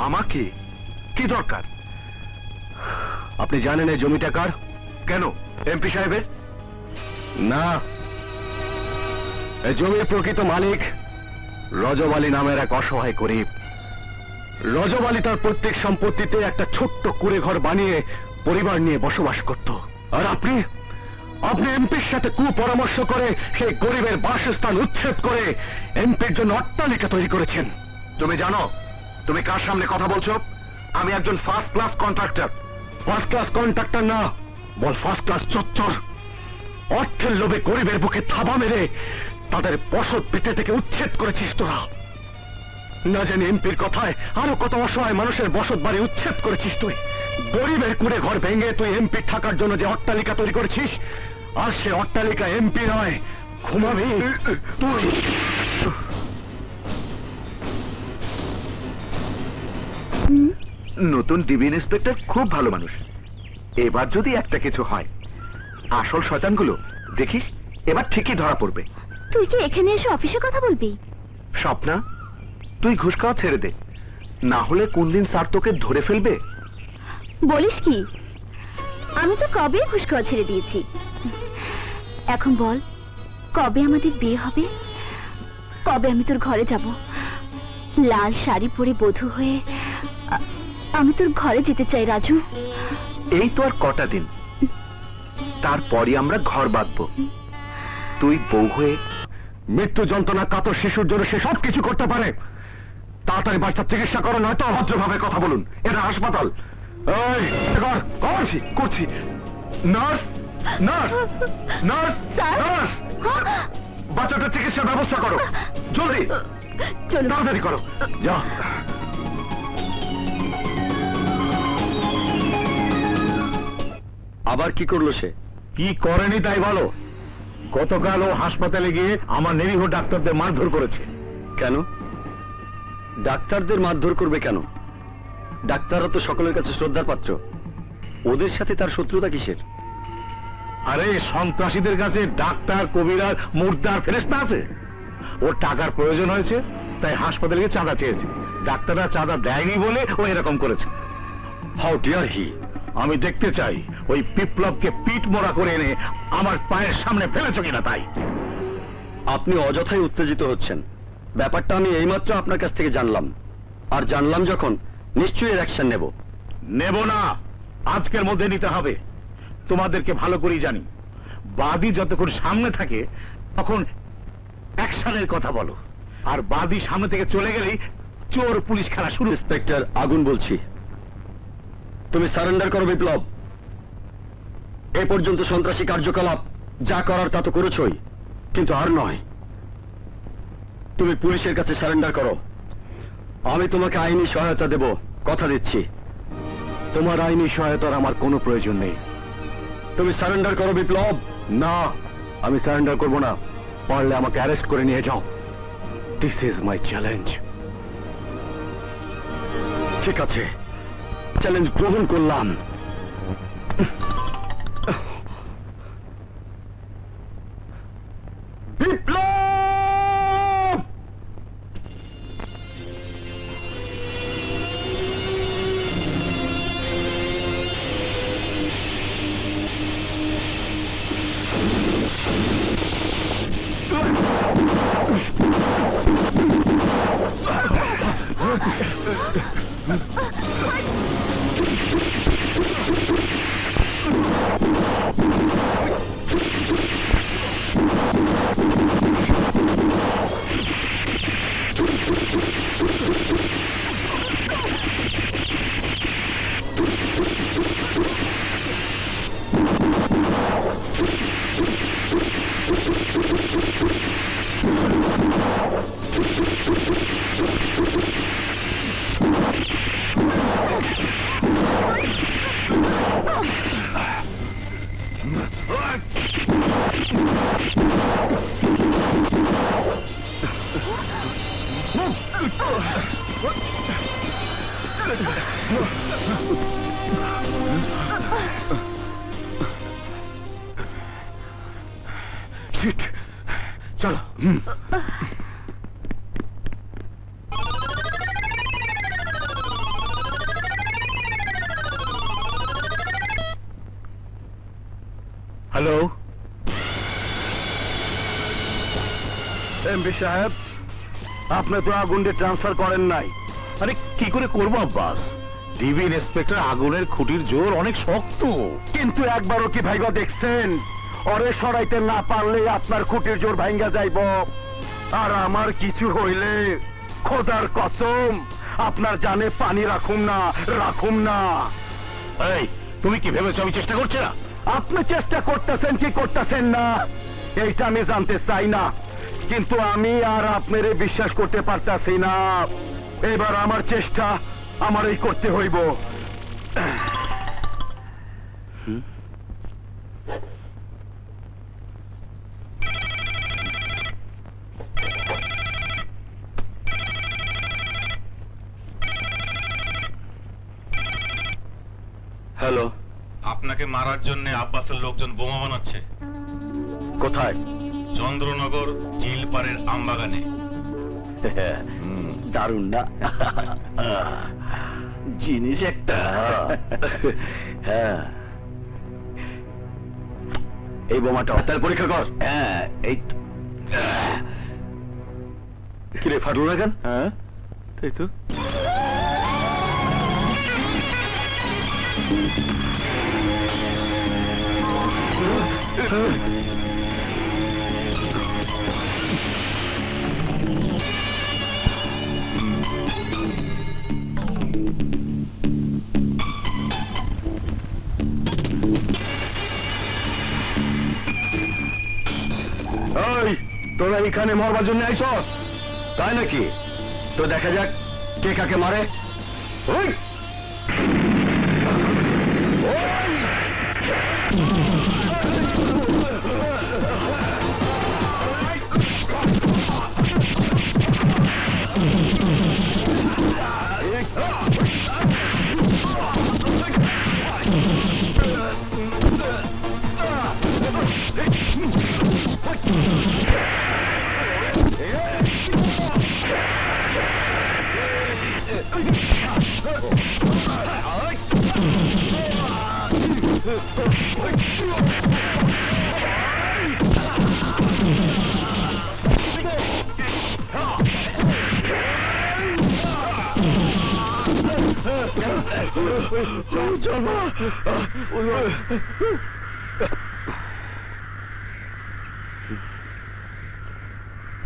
আমাকে কি দরকার? আপনি জানেন এই জমিটা কার? কেন, এমপি সাহেবের? না, এই জমির প্রকৃত মালিক রজব আলী নামের এক অসহায় গরিব। রজব আলী তার প্রত্যেক সম্পত্তিতে একটা ছোট্ট কুঁড়ে ঘর বানিয়ে পরিবার নিয়ে বসবাস করত। আর আপনি এমপির সাথে কুপরামর্শ করে সেই গরিবের বাসস্থান উচ্ছেদ করে এমপির জন্য অট্টালিকা তৈরি করেছেন। তুমি জানো তুমি কার সামনে কথা বলছো? আমি একজন first class contractor. First class contractor না, বল ফার্স্ট ক্লাস চচ্চর। অর্থের লোভে গরিবের বুকে থাবা মেরে তাদের বসত ভিটে থেকে উচ্ছেদ করেছিস তোরা। না জানি এমপির কথায় আরো কত অসহায় মানুষের বসত বাড়ি উচ্ছেদ করেছিস তুই। গরিবের কুড়ে ঘর ভেঙে তুই এমপি থাকার জন্য যে অট্টালিকা তৈরি করেছিস, আর সে অট্টালিকা এমপি নয়, ঘুমাবি তুই। নতুন ডিবি ইন্সপেক্টর খুব ভালো মানুষ। এবার যদি একটা কিছু হয়, আসল শয়তানগুলো দেখিস এবার ঠিকই ধরা পড়বে। তুই কি এখানে এসে অফিসে কথা বলবি? স্বপ্না, তুই ঘুষ খাওয়া ছেড়ে দে, না হলে কোন দিন স্যার তোকে ধরে ফেলবে। বলিস কি? আমি তো কবে ঘুষ খাওয়া ছেড়ে দিয়েছি। এখন বল, কবে আমাদের বিয়ে হবে? কবে আমি তোর ঘরে যাব? লাল শাড়ি পরে বধূ হয়ে আমি তোর ঘরে যেতে চাই রাজু। এই তো আর কটা দিন, তারপরই আমরা ঘর বাঁধবো। তুই বউ হয়ে মৃত্যু যন্ত্রণা কাতর শিশুর জন্য সে সব কিছু করতে পারে। তাড়াতাড়ি বাচ্চার চিকিৎসা করো, নয়তো ভদ্রভাবে কথা বলুন, এটা হাসপাতাল। এই করছি করছি। নার্স, নার্স, নার্স, নার্স, বাচ্চাটার চিকিৎসার ব্যবস্থা করো, জলদি তাড়াতাড়ি করো, যা। আবার কি করলো সে? কি করেনি তাই বলো। গতকাল ও হাসপাতালে গিয়ে আমার নিরীহ ডাক্তারদের মারধর করেছে। কেন? ডাক্তারদের মারধর করবে কেন? ডাক্তাররা তো সকলের কাছে শ্রদ্ধার পাত্র, ওদের সাথে তার শত্রুতা কিসের? আরে সন্ত্রাসীদের কাছে ডাক্তার, কবিরাজ, মুর্দার ফেরেশতা আছে। ওর টাকার প্রয়োজন হয়েছে তাই হাসপাতালে গিয়ে চাঁদা চেয়েছে। ডাক্তাররা চাঁদা দেয়নি বলে ও এরকম করেছে। How dare he! আমি দেখতে চাই ওই বিপ্লবকে পিঠ মোড়া করে এনে আমার পায়ের সামনে ফেলেছ কিনা। তাই আপনি অযথাই উত্তেজিত হচ্ছেন। ব্যাপারটা আমি এইমাত্র আপনার কাছ থেকে জানলাম, আর জানলাম যখন নিশ্চয়ই অ্যাকশন নেব। নেব না, আজকের মধ্যে নিতে হবে। তোমাদেরকে ভালো করেই জানি, বাদী যতক্ষণ সামনে থাকে তখন অ্যাকশনের কথা বলো, আর বাদী সামনে থেকে চলে গেলেই চোর পুলিশ খেলা শুরু। ইন্সপেক্টর আগুন বলছি, তুমি সারেন্ডার করো বিপ্লব। এ পর্যন্ত সন্ত্রাসী কার্যকলাপ যা করার তা তো করেছই, কিন্তু আর নয়। তুমি পুলিশের কাছে সারেন্ডার করো। আমি তোমাকে আইনি সহায়তা দেব, কথা দিচ্ছি। তোমার আইনি সহায়তার আমার কোনো প্রয়োজন নেই। তুমি সারেন্ডার করো বিপ্লব। না, আমি সারেন্ডার করব না। পারলে আমাকে অ্যারেস্ট করে নিয়ে যাও। This is my challenge. ঠিক আছে, চ্যালেঞ্জ গ্রহণ করলাম। বিপ্লব! চলো। হ্যালো, এমপি সাহেব, আপনি তো আগুনকে ট্রান্সফার করেন নাই। আরে কি করে করবো আব্বাস? ডিবি ইন্সপেক্টর আগুনের খুঁটির জোর অনেক শক্ত। কিন্তু একবারও কি ভাইবা দেখছেন? ওরে সরাইতে না পারলে আপনার খুঁটির জোর ভাঙ্গা যাইব। আর আমার কিছু হইলে খোদার কসম আপনার জানে পানি রাখুম না। এই, তুমি কি ভেবেছো আমি চেষ্টা করছি না? আপনি চেষ্টা করতেছেন কি করতেছেন না এইটা আমি জানতে চাই না, কিন্তু আমি আর আপনারে বিশ্বাস করতে পারতাছি না। এবার আমার চেষ্টা আমারই করতে হইব। হ্যালো, আপনাকে মারার জন্য আব্বাসের লোকজন বোমা বানাচ্ছে। কোথায়? চন্দ্রনগর চিলপাড়ের আমবাগানে। দারুণ না? জিনিস একটা। হ্যাঁ, এই বোমাটা তার পরীক্ষা কর। হ্যাঁ, এই কিরে ফাটলো না কেন? হ্যাঁ, তাই তো। ওই, তোরা এখানে মরবার জন্য আইছস তাই নাকি? তো দেখা যাক কে কাকে মারে। ওই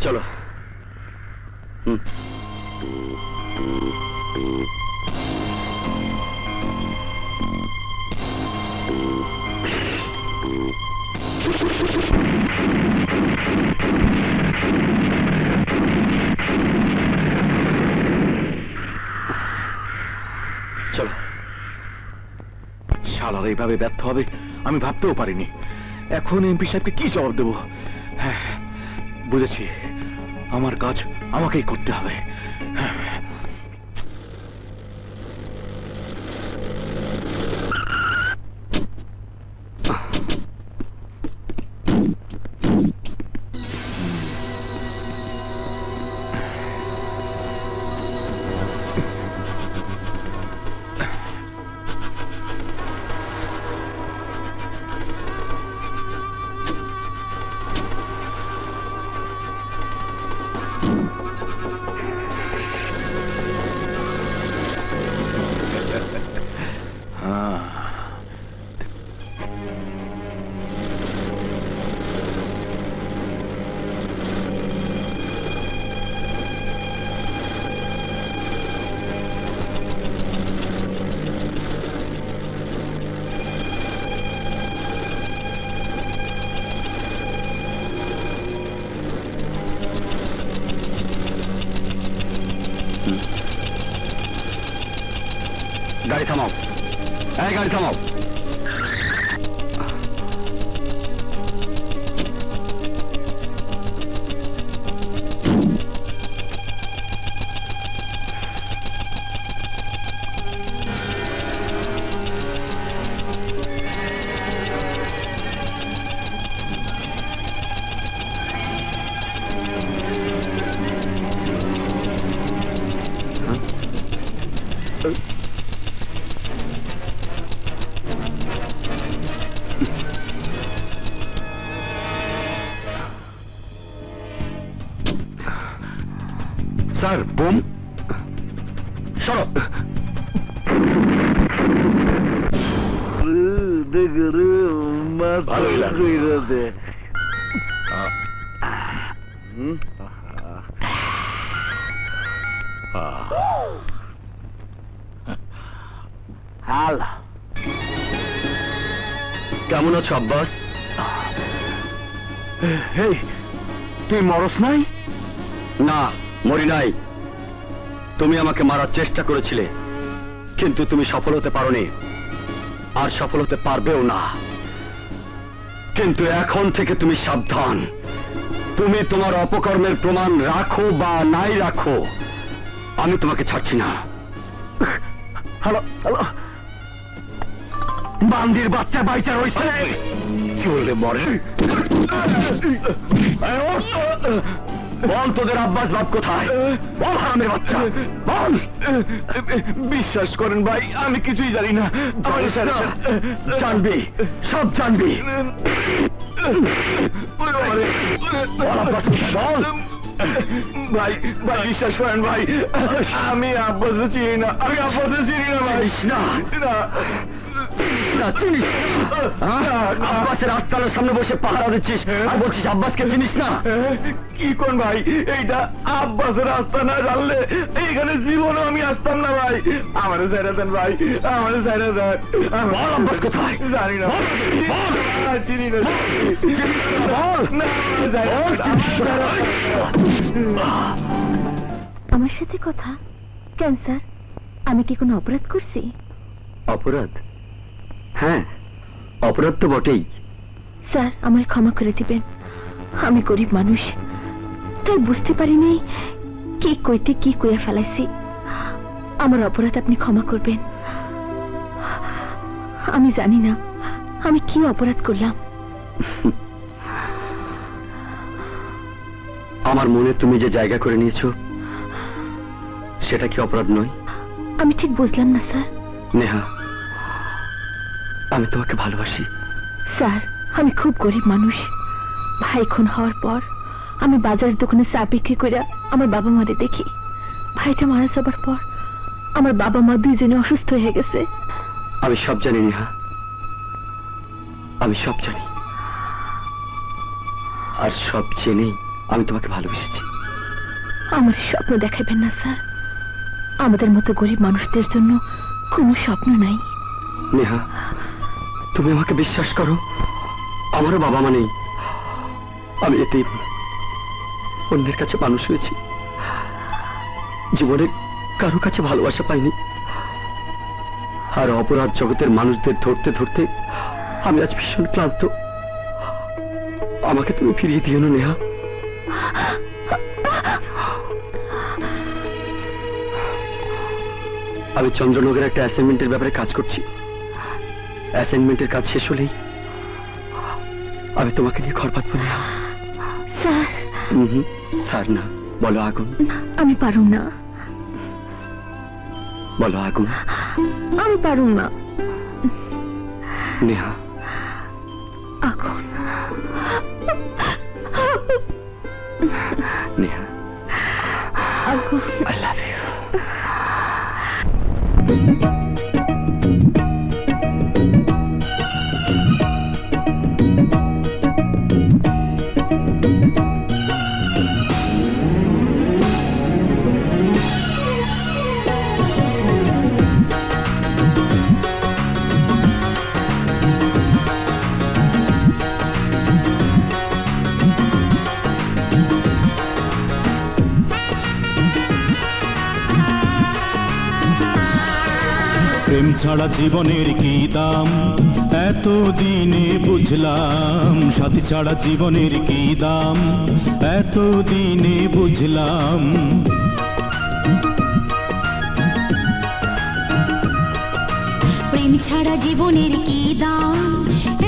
চলো। চলো। শালার এইভাবে ব্যর্থ হবে আমি ভাবতেও পারিনি। এখন এমপি সাহেবকে কি জবাব দেবো? হ্যাঁ, বুঝেছি, আমার কাজ আমাকেই করতে হবে। গাড়ি থামাও, এই গাড়ি থামাও। Sir bomb. সরো। ভালোই লাগলো। কেমন আছো আব্বাস? হেই, তুই মরস নাই? না, মরি নাই। তুমি আমাকে মারার চেষ্টা করেছিলে, কিন্তু তুমি সফল হতে পারোনি, আর সফল হতে পারবেও না। কিন্তু এখন থেকে তুমি সাবধান। তুমি তোমার অপকর্মের প্রমাণ রাখো বা নাই রাখো, আমি তোমাকে ছাড়ছি না। হ্যালো হ্যালো, বান্দির বাচ্চা বাইচা রয়েছে। কি বললে মরে? বল তোদের আব্বাস বাপ কোথায়? বল হারামের বাচ্চা, বল। বিশ্বাস করেন ভাই, আমি কিছুই জানি না। জানবি, সব জানবি। বল আব্বাস কোথায়, বল। ভাই ভাই বিশ্বাস করেন ভাই, আমি আব্বাস চিনি না, আমি আব্বাস চিনি না ভাই। না চিনিস না? আব্বাসের আস্তানার সামনে বসে পাহারা দিচ্ছিস আর বলছিস আব্বাসকে চিনিস না? কি কোন ভাই, এইটা আব্বাসের রাস্তা না জানলে এইখানে জীবনও আমি আসতাম না ভাই। আমার ছেড়ে দেন ভাই, আমার ছেড়ে দেন। বল আব্বাস কোথায়? জানি না, চিনি না, বল। আমার সাথে কথা কেন স্যার? আমি কি কোনো অপরাধ করছি? অপরাধ? হ্যাঁ, অপরাধ তো বটেই। স্যার আমায় ক্ষমা করে দিবেন, আমি গরিব মানুষ, তাই বুঝতে পারিনি কি কইতে কি কইয়া ফেলাইছি। আমার অপরাধ আপনি ক্ষমা করবেন। আমি জানি না আমি কি অপরাধ করলাম। আমার মনে তুমি যে জায়গা করে নিয়েছো সেটা কি অপরাধ নয়? আমি ঠিক বুঝলাম না স্যার। নেহা, আমি তোমাকে ভালোবাসি। স্যার আমি খুব গরিব মানুষ। ভাই খুন হওয়ার পর আমি বাজারের দোকানে চা বিক্রি করে আমার বাবা মারে দেখি। ভাইটা মারা যাবার পর আমার বাবা মা দুইজনে অসুস্থ হয়ে গেছে। আমি সব জানি নেহা, আমি সব জানি, আর সব জেনেই আমি তোমাকে ভালোবেসেছি। আমার স্বপ্ন দেখাবেন না স্যার, আমাদের মতো গরিব মানুষদের জন্য কোনো স্বপ্ন নাই। নেহা, তুমি আমাকে বিশ্বাস করো, আমারও বাবা মা নেই। আমি এতেই অন্যের কাছে মানুষ হয়েছি, জীবনে কারো কাছে ভালোবাসা পাইনি। আর অপরাধ জগতের মানুষদের ধরতে ধরতে আমি আজ ভীষণ ক্লান্ত। আমাকে তুমি ফিরিয়ে দিও না নেহা। আমি চন্দ্রনগরের একটা অ্যাসাইনমেন্টের ব্যাপারে কাজ করছি। অ্যাসাইনমেন্টের কাজ শেষ হলেই আমি তোমাকে নিয়ে ঘর বাঁধবো নেহা। স্যার। স্যার না, বলো আগুন। আমি পারুম না। বলো আগুন। আমি পারুম না। নেহা। আগুন। নেহা, আগুন। I love you. প্রেম ছাড়া জীবনের কি দাম এত দিনে বুঝলাম, সাথী ছাড়া জীবনের কি দাম এত দিনে বুঝলাম। প্রেম ছাড়া জীবনের কি দাম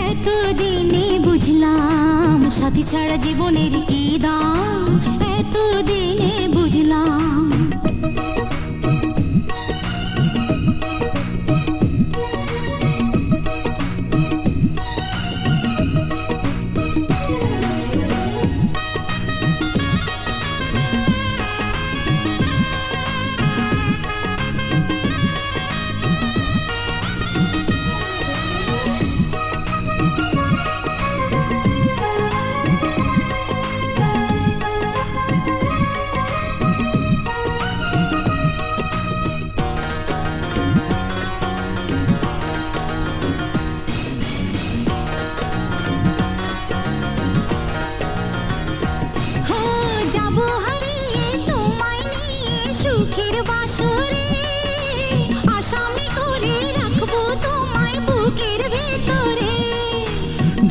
এত দিনে বুঝলাম, সাথী ছাড়া জীবনের কি দাম এত দিনে বুঝলাম।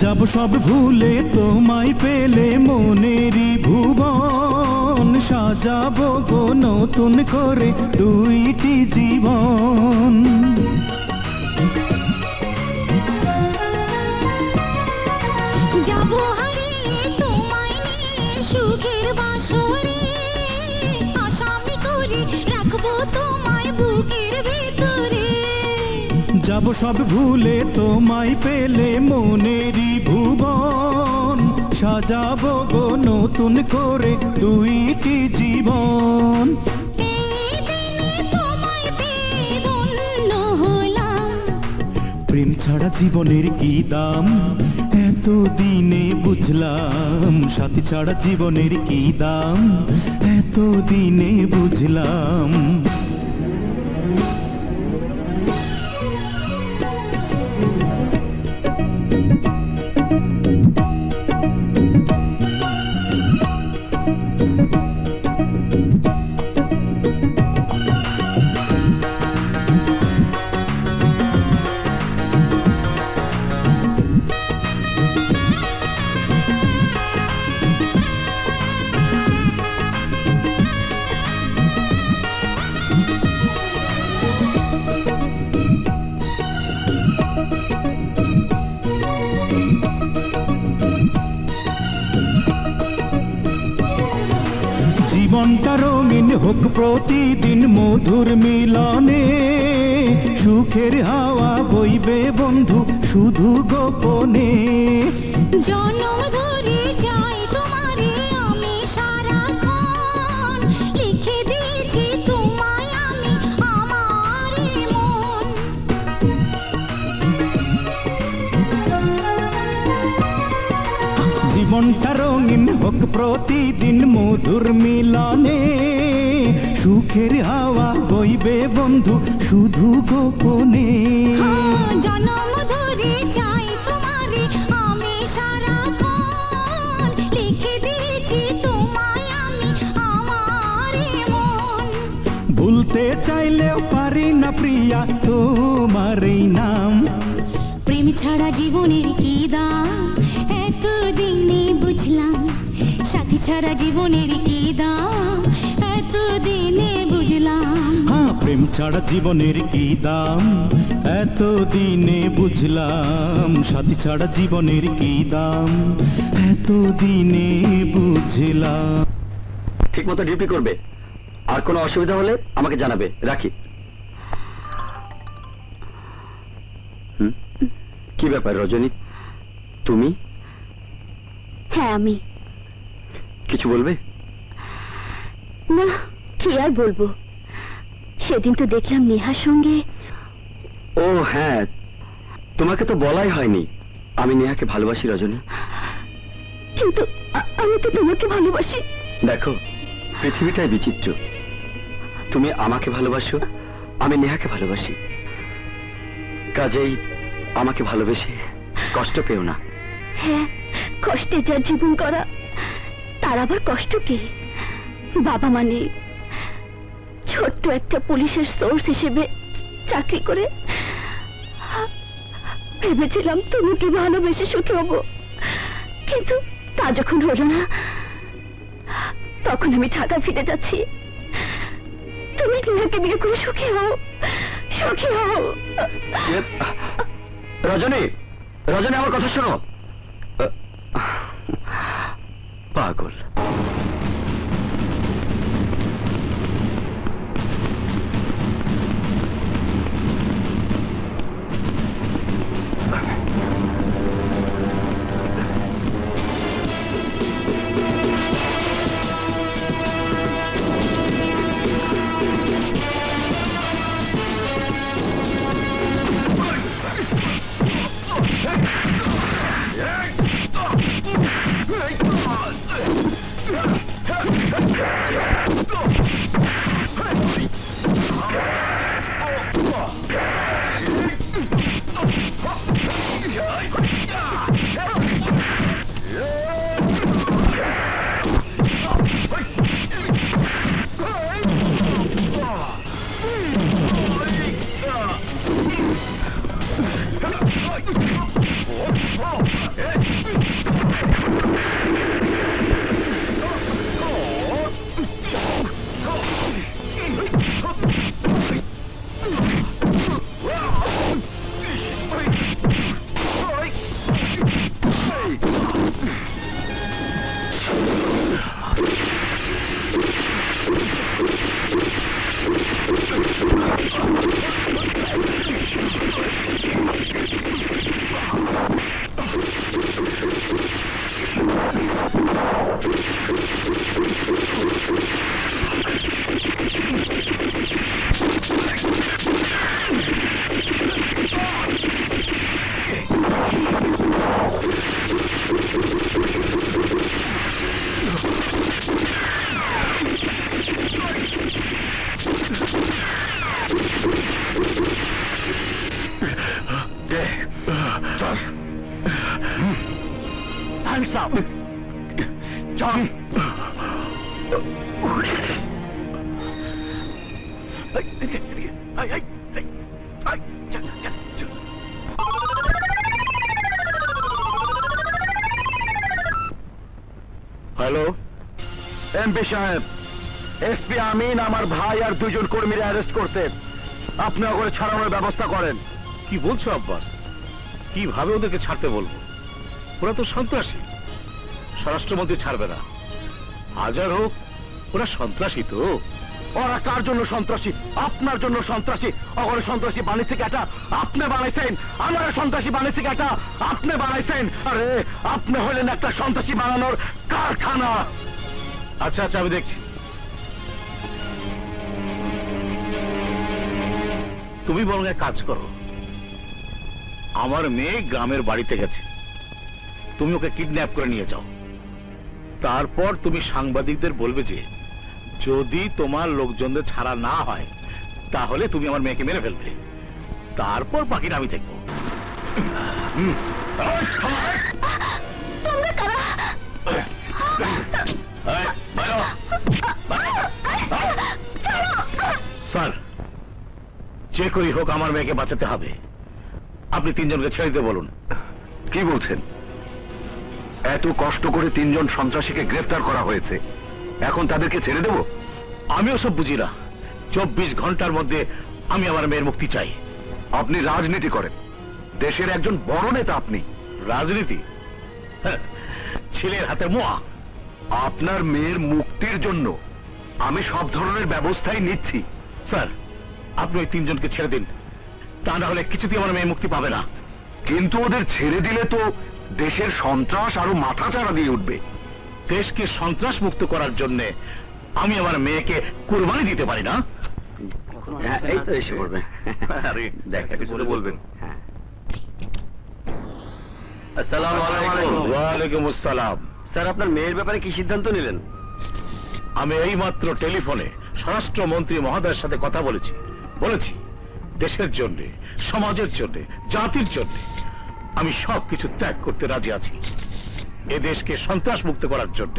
যাব সব ভুলে তোমায় পেলে মনেরই ভুবন সাজাবো গো নতুন করে দুইটি জীবন যাবো হারিয়ে তোমায় নিয়ে সুখের বাসরে আসামি করে রাখবো তোমায় বুকের ভিতরে যাব সব ভুলে তোমায় পেলে মনেরই ভুবন সাজাবো গো নতুন করে দুইটি জীবন এই দিনে তোমায় পেয়ে ধন্য হলাম প্রেম ছাড়া জীবনের কি দাম এত দিনে বুঝলাম সাথী ছাড়া জীবনের কি দাম এত দিনে বুঝলাম জীবনটা রঙিন হোক প্রতিদিন মধুর মিলনে সুখের হাওয়া বইবে বন্ধু শুধু গোপনে জনম ধরে যাই তোমারে আমি সারাক্ষণ লিখে দিয়েছি তোমায় আমি আমার মন জীবনটা রঙিন হোক প্রতিদিন মধুর মিলনে সুখের হাওয়া বইবে বন্ধু শুধু গোপনে জনম ধরে যাই তোমারে আমি সারাক্ষণ লিখে দিয়েছি তোমায় আমি আমার মন ভুলতে চাইলেও পারি না প্রিয়া তোমার এই নাম প্রেম ছাড়া জীবনের কি দাম এতদিনে বুঝলাম সাথী ছাড়া জীবনের কি দাম এতদিনে বুঝলাম হ্যাঁ প্রেম ছাড়া জীবনের কি দাম এতদিনে বুঝলাম সাথী ছাড়া জীবনের কি দাম এতদিনে বুঝলাম ঠিক মতো ডিউটি করবে আর কোনো অসুবিধা হলে আমাকে জানাবে রাখি কি ব্যাপার রজনী তুমি হ্যাঁ আমি কিছু বলবে না কি আর বলবো সেদিন তো দেখলাম নেহার সঙ্গে ও হ্যাঁ তোমাকে তো বলাই হয়নি আমি নেহাকে ভালোবাসি রজনী কিন্তু আমি তো তোমাকে ভালোবাসি দেখো পৃথিবীটাই বিচিত্র তুমি আমাকে ভালোবাসো আমি নেহাকে ভালোবাসি কাজেই আমাকে ভালোবেসে কষ্ট পেও না হ্যাঁ কষ্টে যার জীবন করা তার আবার কষ্ট কি বাবা মানে ছোট্ট একটা পুলিশের সোর্স হিসেবে চাকরি করে ভেবেছিলাম তোমাকে ভালোবেসে সুখী হব কিন্তু তা যখন হলো না তখন আমি ঢাকা ফিরে যাচ্ছি তুমি নেহাকে বিয়ে করে সুখী হও সুখী হও রজনী রজনী আমার কথা শোনো পাগল হ্যান্ডস আপ। চল। হ্যালো, এমপি সাহেব, এসপি আমিন আমার ভাই আর দুজন কর্মীরা অ্যারেস্ট করছে। আপনি ওকে ছাড়ানোর ব্যবস্থা করেন। কি বলছো আব্বাস? কিভাবে ওদেরকে ছাড়তে বলবো? ওরা তো সন্ত্রাসী, স্বরাষ্ট্রমন্ত্রী ছাড়বে না। হাজার হোক, ওরা সন্ত্রাসী তো। ওরা কার জন্য সন্ত্রাসী? আপনার জন্য সন্ত্রাসী। ওরা সন্ত্রাসী বানিয়েছে কেটা? আপনি বানাইছেন। আমরা সন্ত্রাসী বানিয়েছে কেটা? আপনি বানাইছেন। আরে আপনি হলেন একটা সন্ত্রাসী বানানোর কারখানা। আচ্ছা আচ্ছা, আমি দেখছি। তুমি বরং এক কাজ করো, আমার মেয়ে গ্রামের বাড়িতে গেছে, তুমি ওকে কিডন্যাপ করে নিয়ে যাও। তারপর তুমি সাংবাদিকদের বলবে যে যদি তোমার লোকজনদের ছাড়া না হয় তাহলে তুমি আমার মেয়েকে মেরে ফেলবে। তারপর বাকিটা আমি দেখবো। তোমরা কারা? স্যার, যে করেই হোক আমার মেয়েকে বাঁচাতে হবে। আপনি তিনজনকে ছেড়ে দিতে বলুন। কি বলছেন? এত কষ্ট করে তিনজন সন্ত্রাসীকে গ্রেফতার করা হয়েছে, এখন তাদেরকে ছেড়ে দেব? আমিও সব বুঝি না। 24 ঘন্টার মধ্যে আমি আমার মেয়ের মুক্তি চাই। আপনি রাজনীতি করেন, দেশের একজন বড় নেতা আপনি। রাজনীতি? হ্যাঁ, ছেলের হাতে মোয়া। আপনার মেয়ের মুক্তির জন্য আমি সব ধরনের ব্যবস্থাই নিচ্ছি। স্যার, আপনি ওই তিনজনকে ছেড়ে দিন, তা না হলে কিছুতেই আমার মেয়ে মুক্তি পাবে না। কিন্তু ওদের ছেড়ে দিলে তো দেশের সন্ত্রাস আরো মাথাচাড়া দিয়ে উঠবে। দেশকে সন্ত্রাস মুক্ত করার জন্য আমি আমার মেয়েকে কুরবানি দিতে পারি না। এই তো এসে পড়বে। আরে দেখা করে বলবেন। আসসালামু আলাইকুম। ওয়ালাইকুম আসসালাম। স্যার, আপনার মেয়ের ব্যাপারে কি সিদ্ধান্ত নিলেন? আমি এইমাত্র টেলিফোনে স্বরাষ্ট্রমন্ত্রী মহোদয়ের সাথে কথা বলেছি দেশের জন্য, সমাজের জন্য, জাতির জন্য আমি সবকিছু ত্যাগ করতে রাজি আছি। এ দেশকে সন্ত্রাস মুক্ত করার জন্য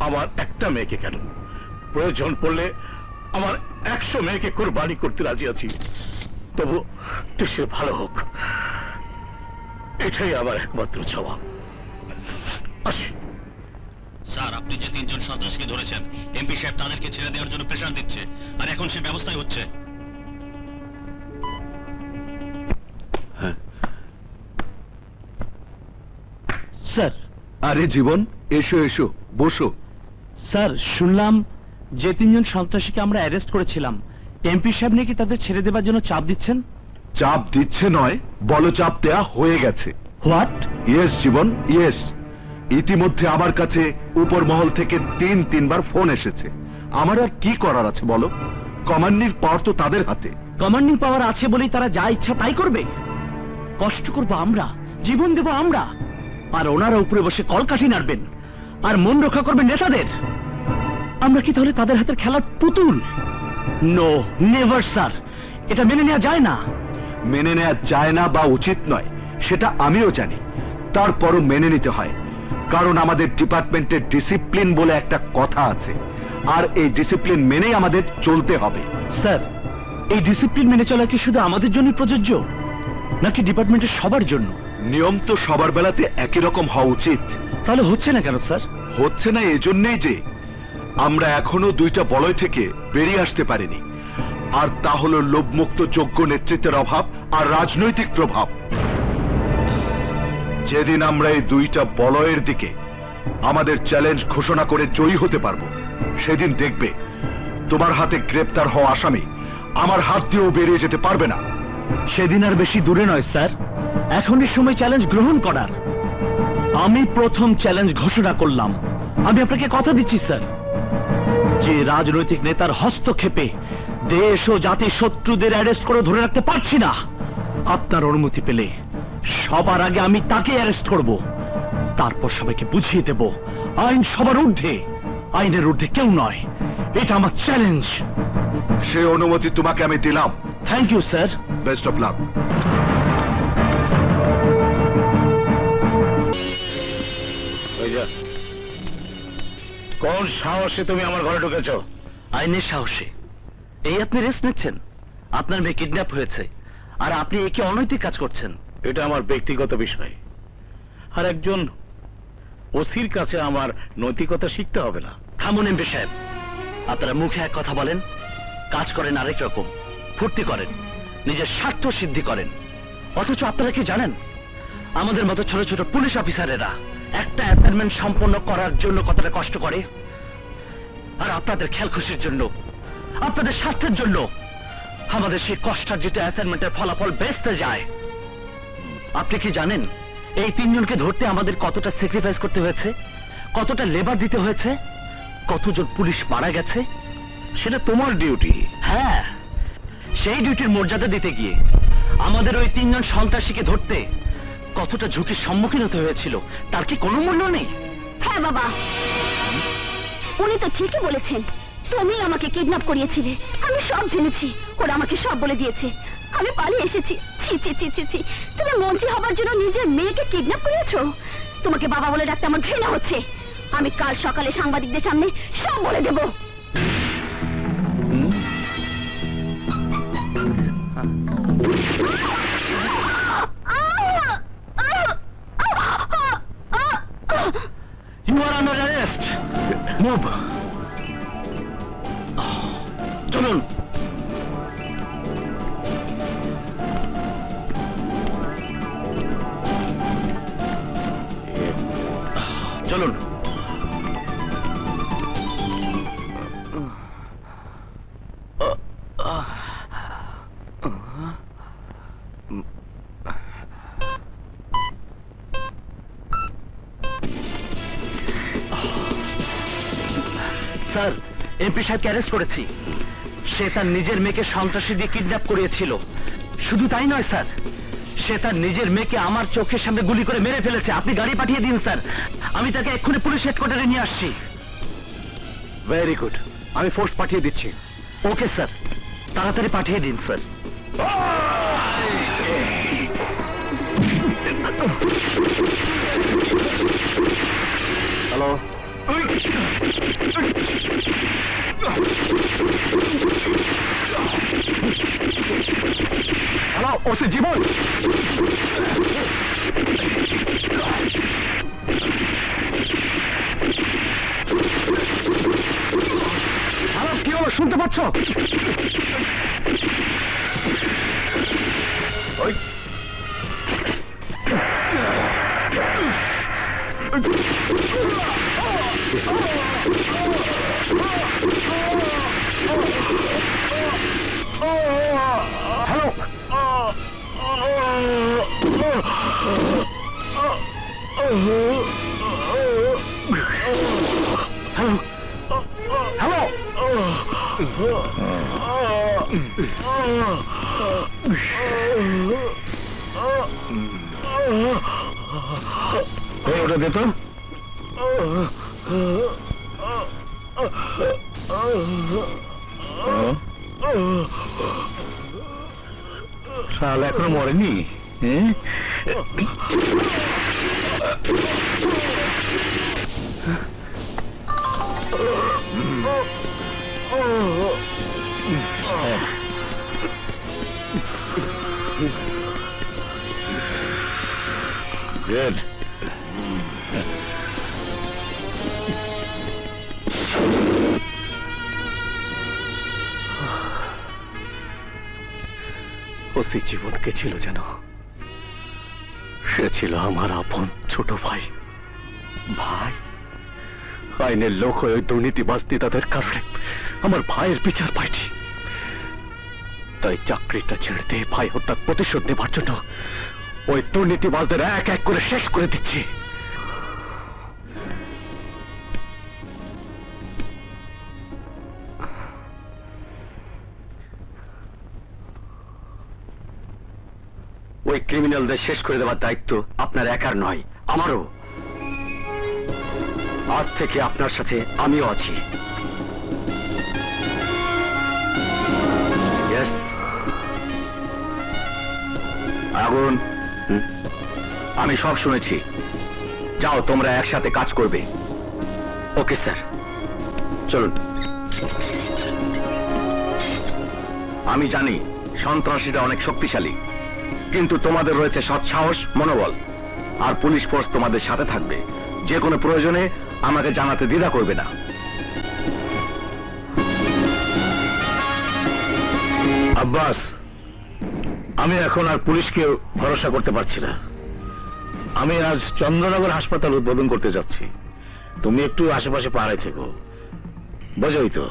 আমার একটা মেয়েকে কেন, প্রয়োজন পড়লে আমার 100 মেয়েকে কোরবানি করতে রাজি আছি। তবু দেশের ভালো হোক, এটাই আমার একমাত্র জবাব। আসি। স্যার, আপনি যে তিনজন সন্ত্রাসীকে ধরেছেন, এমপি সাহেব তাদেরকে ছেড়ে দেওয়ার জন্য প্রেশার দিচ্ছে, আর এখন সে ব্যবস্থাই হচ্ছে। স্যার। আরে জীবন, এসো এসো, বসো। স্যার, শুনলাম যে তিনজন সন্ত্রাসীকে আমরা অ্যারেস্ট করেছিলাম, এমপি সাহেব নাকি তাদের ছেড়ে দেবার জন্য চাপ দিচ্ছেন। চাপ দিচ্ছে নয়, বলো চাপ দেয়া হয়ে গেছে। হোয়াট? Yes Jibon, yes. ইতিমধ্যে আমার কাছে উপর মহল থেকে 3-3বার ফোন এসেছে। আমার আর কি করার আছে বলো? কমান্ডিং পাওয়ার তো তাদের হাতে। কমান্ডিং পাওয়ার আছে বলেই তারা যা ইচ্ছা তাই করবে? কষ্ট করবো আমরা, জীবন দেব আমরা, আর ওনারা উপরে বসে কলকাঠি নাড়বেন আর মন রক্ষা করবেন নেতাদের। আমরা কি তাহলে তাদের হাতের খেলার পুতুল? নো, নেভার স্যার, এটা মেনে নেওয়া যায় না। মেনে নেওয়া যায় না বা উচিত নয় সেটা আমিও জানি, তারপরও মেনে নিতে হয়। কারণ আমাদের ডিপার্টমেন্টের ডিসিপ্লিন বলে একটা কথা আছে, আর এই ডিসিপ্লিন মেনেই আমাদের চলতে হবে। স্যার, এই ডিসিপ্লিন মেনে চলা কি শুধু আমাদের জন্য প্রযোজ্য, নাকি ডিপার্টমেন্টের সবার জন্য? নিয়ম তো সবার বেলাতে একই রকম হওয়া উচিত। তাহলে হচ্ছে না কেন স্যার? হচ্ছে না এজন্যই যে আমরা এখনো 2টা বলয় থেকে বেরিয়ে আসতে পারিনি, আর তা হলো লোভমুক্ত যোগ্য নেতৃত্বের অভাব আর রাজনৈতিক প্রভাব। যেদিন আমরা এই 2টা বলয়ের দিকে আমাদের চ্যালেঞ্জ ঘোষণা করে জয়ী হতে পারবো, সেদিন দেখবে তোমার হাতে গ্রেপ্তার হওয়া আসামি আমার হাত দিয়েও বেরিয়ে যেতে পারবে না। সেদিন আর বেশি দূরে নয় স্যার, এখনই সময় চ্যালেঞ্জ গ্রহণ করার। আমি প্রথম চ্যালেঞ্জ ঘোষণা করলাম। আমি আপনাকে কথা দিচ্ছি স্যার, যে রাজনৈতিক নেতার হস্তক্ষেপে দেশ ও জাতির শত্রুদের অ্যারেস্ট করে ধরে রাখতে পারছি না, আপনার অনুমতি পেলে সবার আগে আমি তাকে অ্যারেস্ট করব, তারপর সবাইকে বুঝিয়ে দেব আইন সবার ঊর্ধ্বে, আইনের ঊর্ধ্বে কেউ নয়। এটা আমার চ্যালেঞ্জ। সে অনুমতি তোমাকে আমি দিলাম। Thank you sir. Best of luck. কোন সাহসে তুমি আমার ঘরে ঢুকেছো? আইনের সাহসে। এই আপনি রেস্ট নিচ্ছেন? আপনার মেয়ে কিডন্যাপ হয়েছে আর আপনি একে অনৈতিক কাজ করছেন। এটা আমার ব্যক্তিগত বিষয়, আর একজন ওসির কাছে আমার নৈতিকতা শিখতে হবে না। থামুন এমপি সাহেব, আপনারা মুখে এক কথা বলেন, কাজ করেন আরেক রকম, ফুর্তি করেন, নিজের স্বার্থ সিদ্ধি করেন। অথচ আপনারা কি জানেন, আমাদের মতো ছোট ছোট পুলিশ অফিসারেরা একটা অ্যাসাইনমেন্ট সম্পন্ন করার জন্য কতটা কষ্ট করে, আর আপনাদের খেয়াল খুশির জন্য, আপনাদের স্বার্থের জন্য আমাদের সেই কষ্টার্জিত অ্যাসাইনমেন্টের ফলাফল বেচতে যায়। আপনি কি জানেন এই তিনজনকে ধরতে আমাদের কতটা স্যাক্রিফাইস করতে হয়েছে, কতটা লেবার দিতে হয়েছে, কতজন পুলিশ মারা গেছে? সেটা তোমার ডিউটি। হ্যাঁ, সেই ডিউটির মর্যাদা দিতে গিয়ে আমাদের ওই তিনজন সন্ত্রাসীকে ধরতে কতটা ঝুঁকির সম্মুখীন হতে হয়েছিল তার কি কোনো মূল্য নেই? হ্যাঁ বাবা, উনি তো ঠিকই বলেছেন। তুমি আমাকে কিডন্যাপ করিয়েছিলে, আমি সব জেনেছি। ওরা আমাকে সব বলে দিয়েছে, আমি পালিয়ে এসেছি। ছি ছি ছি ছি ছি, তুমি মন্ত্রী হবার জন্য নিজের মেয়েকে কিডন্যাপ করিয়েছো? তোমাকে বাবা বলে ডাকতে আমার ঘৃণা হচ্ছে। আমি কাল সকালে সাংবাদিকদের সামনে সব বলে দেব। You are under arrest. Move. চলুন। চলুন। স্যার, এমপি সাহেবকে অ্যারেস্ট করেছি। সে তার নিজের মেয়েকে সন্ত্রাসী দিয়ে কিডন্যাপ করিয়েছিল। শুধু তাই নয় স্যার, সে তার নিজের মেয়েকে আমার চোখের সামনে গুলি করে মেরে ফেলেছে। আপনি গাড়ি পাঠিয়ে দিন স্যার, আমি তাকে এক্ষুনি পুলিশ হেডকোয়ার্টারে নিয়ে আসছি। ভেরি গুড, আমি ফোর্স পাঠিয়ে দিচ্ছি। ওকে স্যার, তাড়াতাড়ি পাঠিয়ে দিন স্যার। হ্যালো, হ্যালো, ওসি জীবন। হ্যালো, কি হলো, শুনতে পাচ্ছ? ওই হ্যালো, হ্যালো, ওটা দে তো। শালা এখনো মরেনি। Good. ওসি জীবন কে ছিল যেন? সে ছিল আমার আপন ছোট ভাই। ভাই? আইনের লোক হয়ে ওই দুর্নীতিবাজ তাদের কারণে আমার ভাইয়ের বিচার পাইনি। তাই চাকরিটা ছেড়ে দিয়ে ভাই হত্যার প্রতিশোধ নেবার জন্য ওই দুর্নীতিবাজদের এক এক করে শেষ করে দিচ্ছি। ওই ক্রিমিনালদের শেষ করে দেওয়ার দায়িত্ব আপনার একার নয়, আমারও। আজ থেকে আপনার সাথে আমিও আছি। আগুন, আমি সব শুনেছি। যাও, তোমরা একসাথে কাজ করবে। Okay sir. চলুন। আমি জানি সন্ত্রাসীরা অনেক শক্তিশালী, কিন্তু তোমাদের রয়েছে সৎ সাহস, মনোবল, আর পুলিশ ফোর্স তোমাদের সাথে থাকবে। যে কোনো প্রয়োজনে আমাকে জানাতে দ্বিধা করবে না। আব্বাস, আমি এখন আর পুলিশকে ভরসা করতে পারছি না। আমি আজ চন্দ্রনগর হাসপাতাল উদ্বোধন করতে যাচ্ছি। তুমি একটু আশেপাশে পাড়ায় থেকো, বোঝোই তো?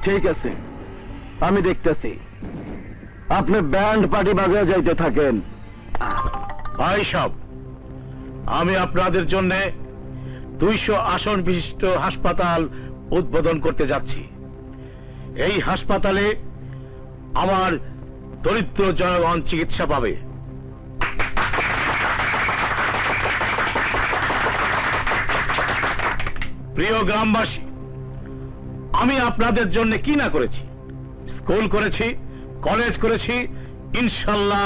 ঠিক আছে, আমি দেখতেছি। আপনি ব্যান্ড পার্টি বাজিয়ে যাইতে থাকেন। ভাই সব, আমি আপনাদের জন্য 200 আসন বিশিষ্ট হাসপাতাল উদ্বোধন করতে যাচ্ছি। এই হাসপাতালে আমার দরিদ্র জনগণ চিকিৎসা পাবে। প্রিয় গ্রামবাসী, আমি আপনাদের জন্য কি না করেছি। স্কুল করেছি, কলেজ করেছি, ইনশাল্লাহ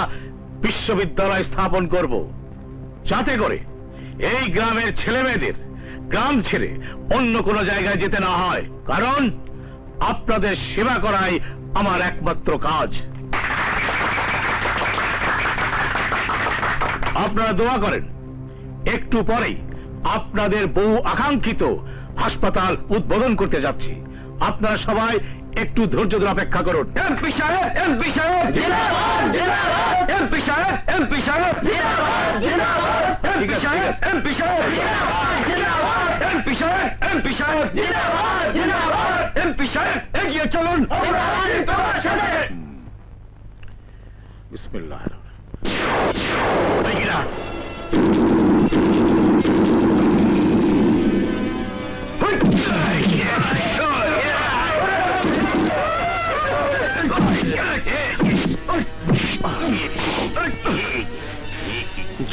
বিশ্ববিদ্যালয় স্থাপন করব, যাতে করে এই গ্রামের ছেলেমেয়েদের গ্রাম ছেড়ে অন্য কোনো জায়গায় যেতে না হয়। কারণ আপনাদের সেবা করাই আমার একমাত্র কাজ। আপনারা দোয়া করেন, একটু পরেই আপনাদের বহু আকাঙ্ক্ষিত হাসপাতাল উদ্বোধন করতে যাচ্ছি। আপনারা সবাই একটু ধৈর্য ধরে অপেক্ষা করুন। এমপি সাহেব, এমপি সাহেব, জিন্দাবাদ, জিন্দাবাদ, এমপি সাহেব, এমপি সাহেব, জিন্দাবাদ, জিন্দাবাদ, এমপি সাহেব, এমপি সাহেব, জিন্দাবাদ, জিন্দাবাদ, এমপি সাহেব, এমপি সাহেব, জিন্দাবাদ, জিন্দাবাদ, এমপি সাহেব, এগিয়ে চলুন। বিসমিল্লাহির রহমানির রহিম।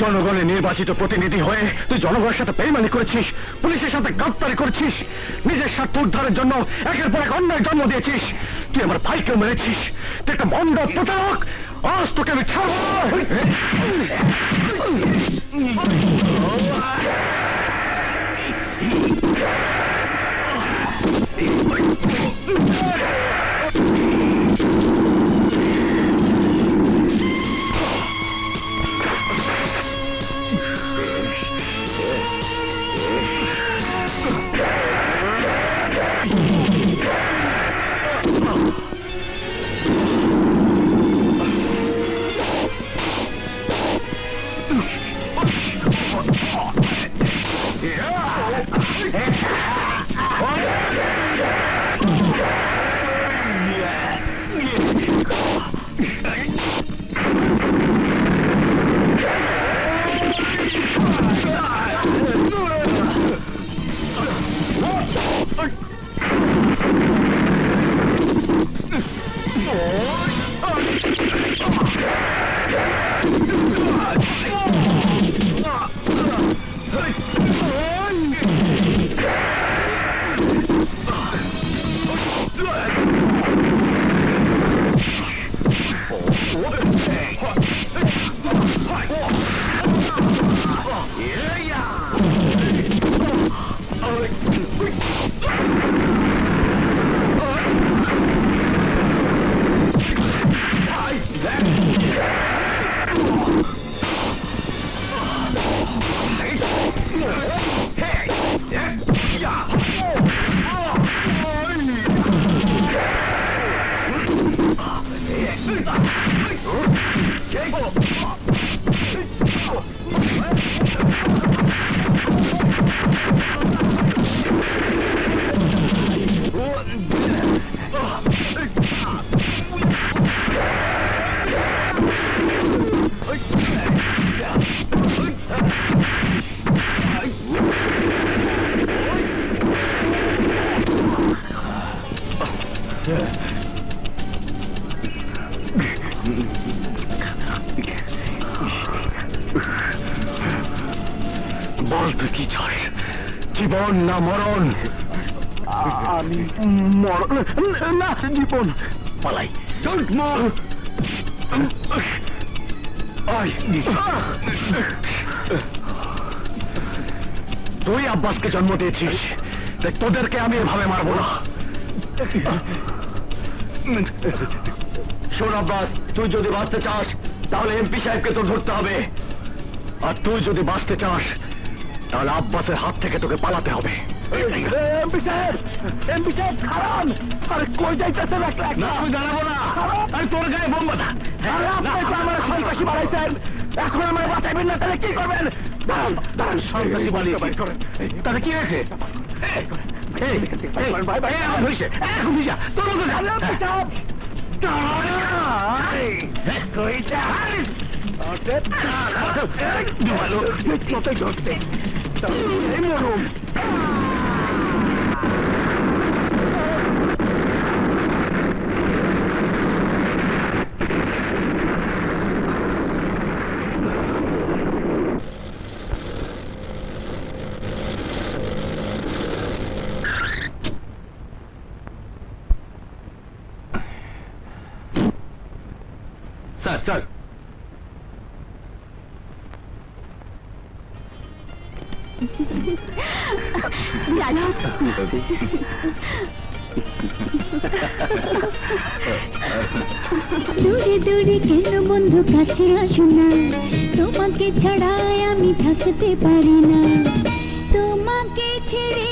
জনগণের নির্বাচিত প্রতিনিধি হয়ে তুই জনগণের সাথে বেইমানি করেছিস, পুলিশের সাথে গাদ্দারি করেছিস, নিজের স্বার্থ উদ্ধারের জন্য একের পর এক অন্যায় জন্ম দিয়েছিস। তুই আমার ভাইকে মেরেছিস, তুই একটা মন্দ প্রতারক। আজ তোকে আমি ছাড়ব। বল তুই কি চাস, জীবন না মরণ? আমি মরণ না, জীবন। পালাই। তুই আব্বাসকে জন্ম দিয়েছিস, তাই তোদেরকে আমি এভাবে মারবো না। শোন আব্বাস, তুই যদি বাঁচতে চাস তাহলে এমপি সাহেবকে তোর ধরতে হবে, আর তুই যদি বাঁচতে চাস তাহলে আব্বাসের হাত থেকে তোকে পালাতে হবে। এমপি সাহেব খারাপ! আরে কই যাইতেছেন? না আমি দাঁড়াবো না, আমি তোর গায়ে বোম বাঁধা। আমার সন্ত্রাসী বাড়াইছেন, এখন আমার বাঁচাইবেন না, তাহলে কি করবেন? দাঁড়ান, সন্ত্রাসী বাড়িয়েছি, তাহলে কি হয়েছে? স্যার জানো, দূরে দূরে কেন বন্ধু কাছে আসো না, তোমাকে ছাড়াই আমি থাকতে পারি না, তোমাকে ছেড়ে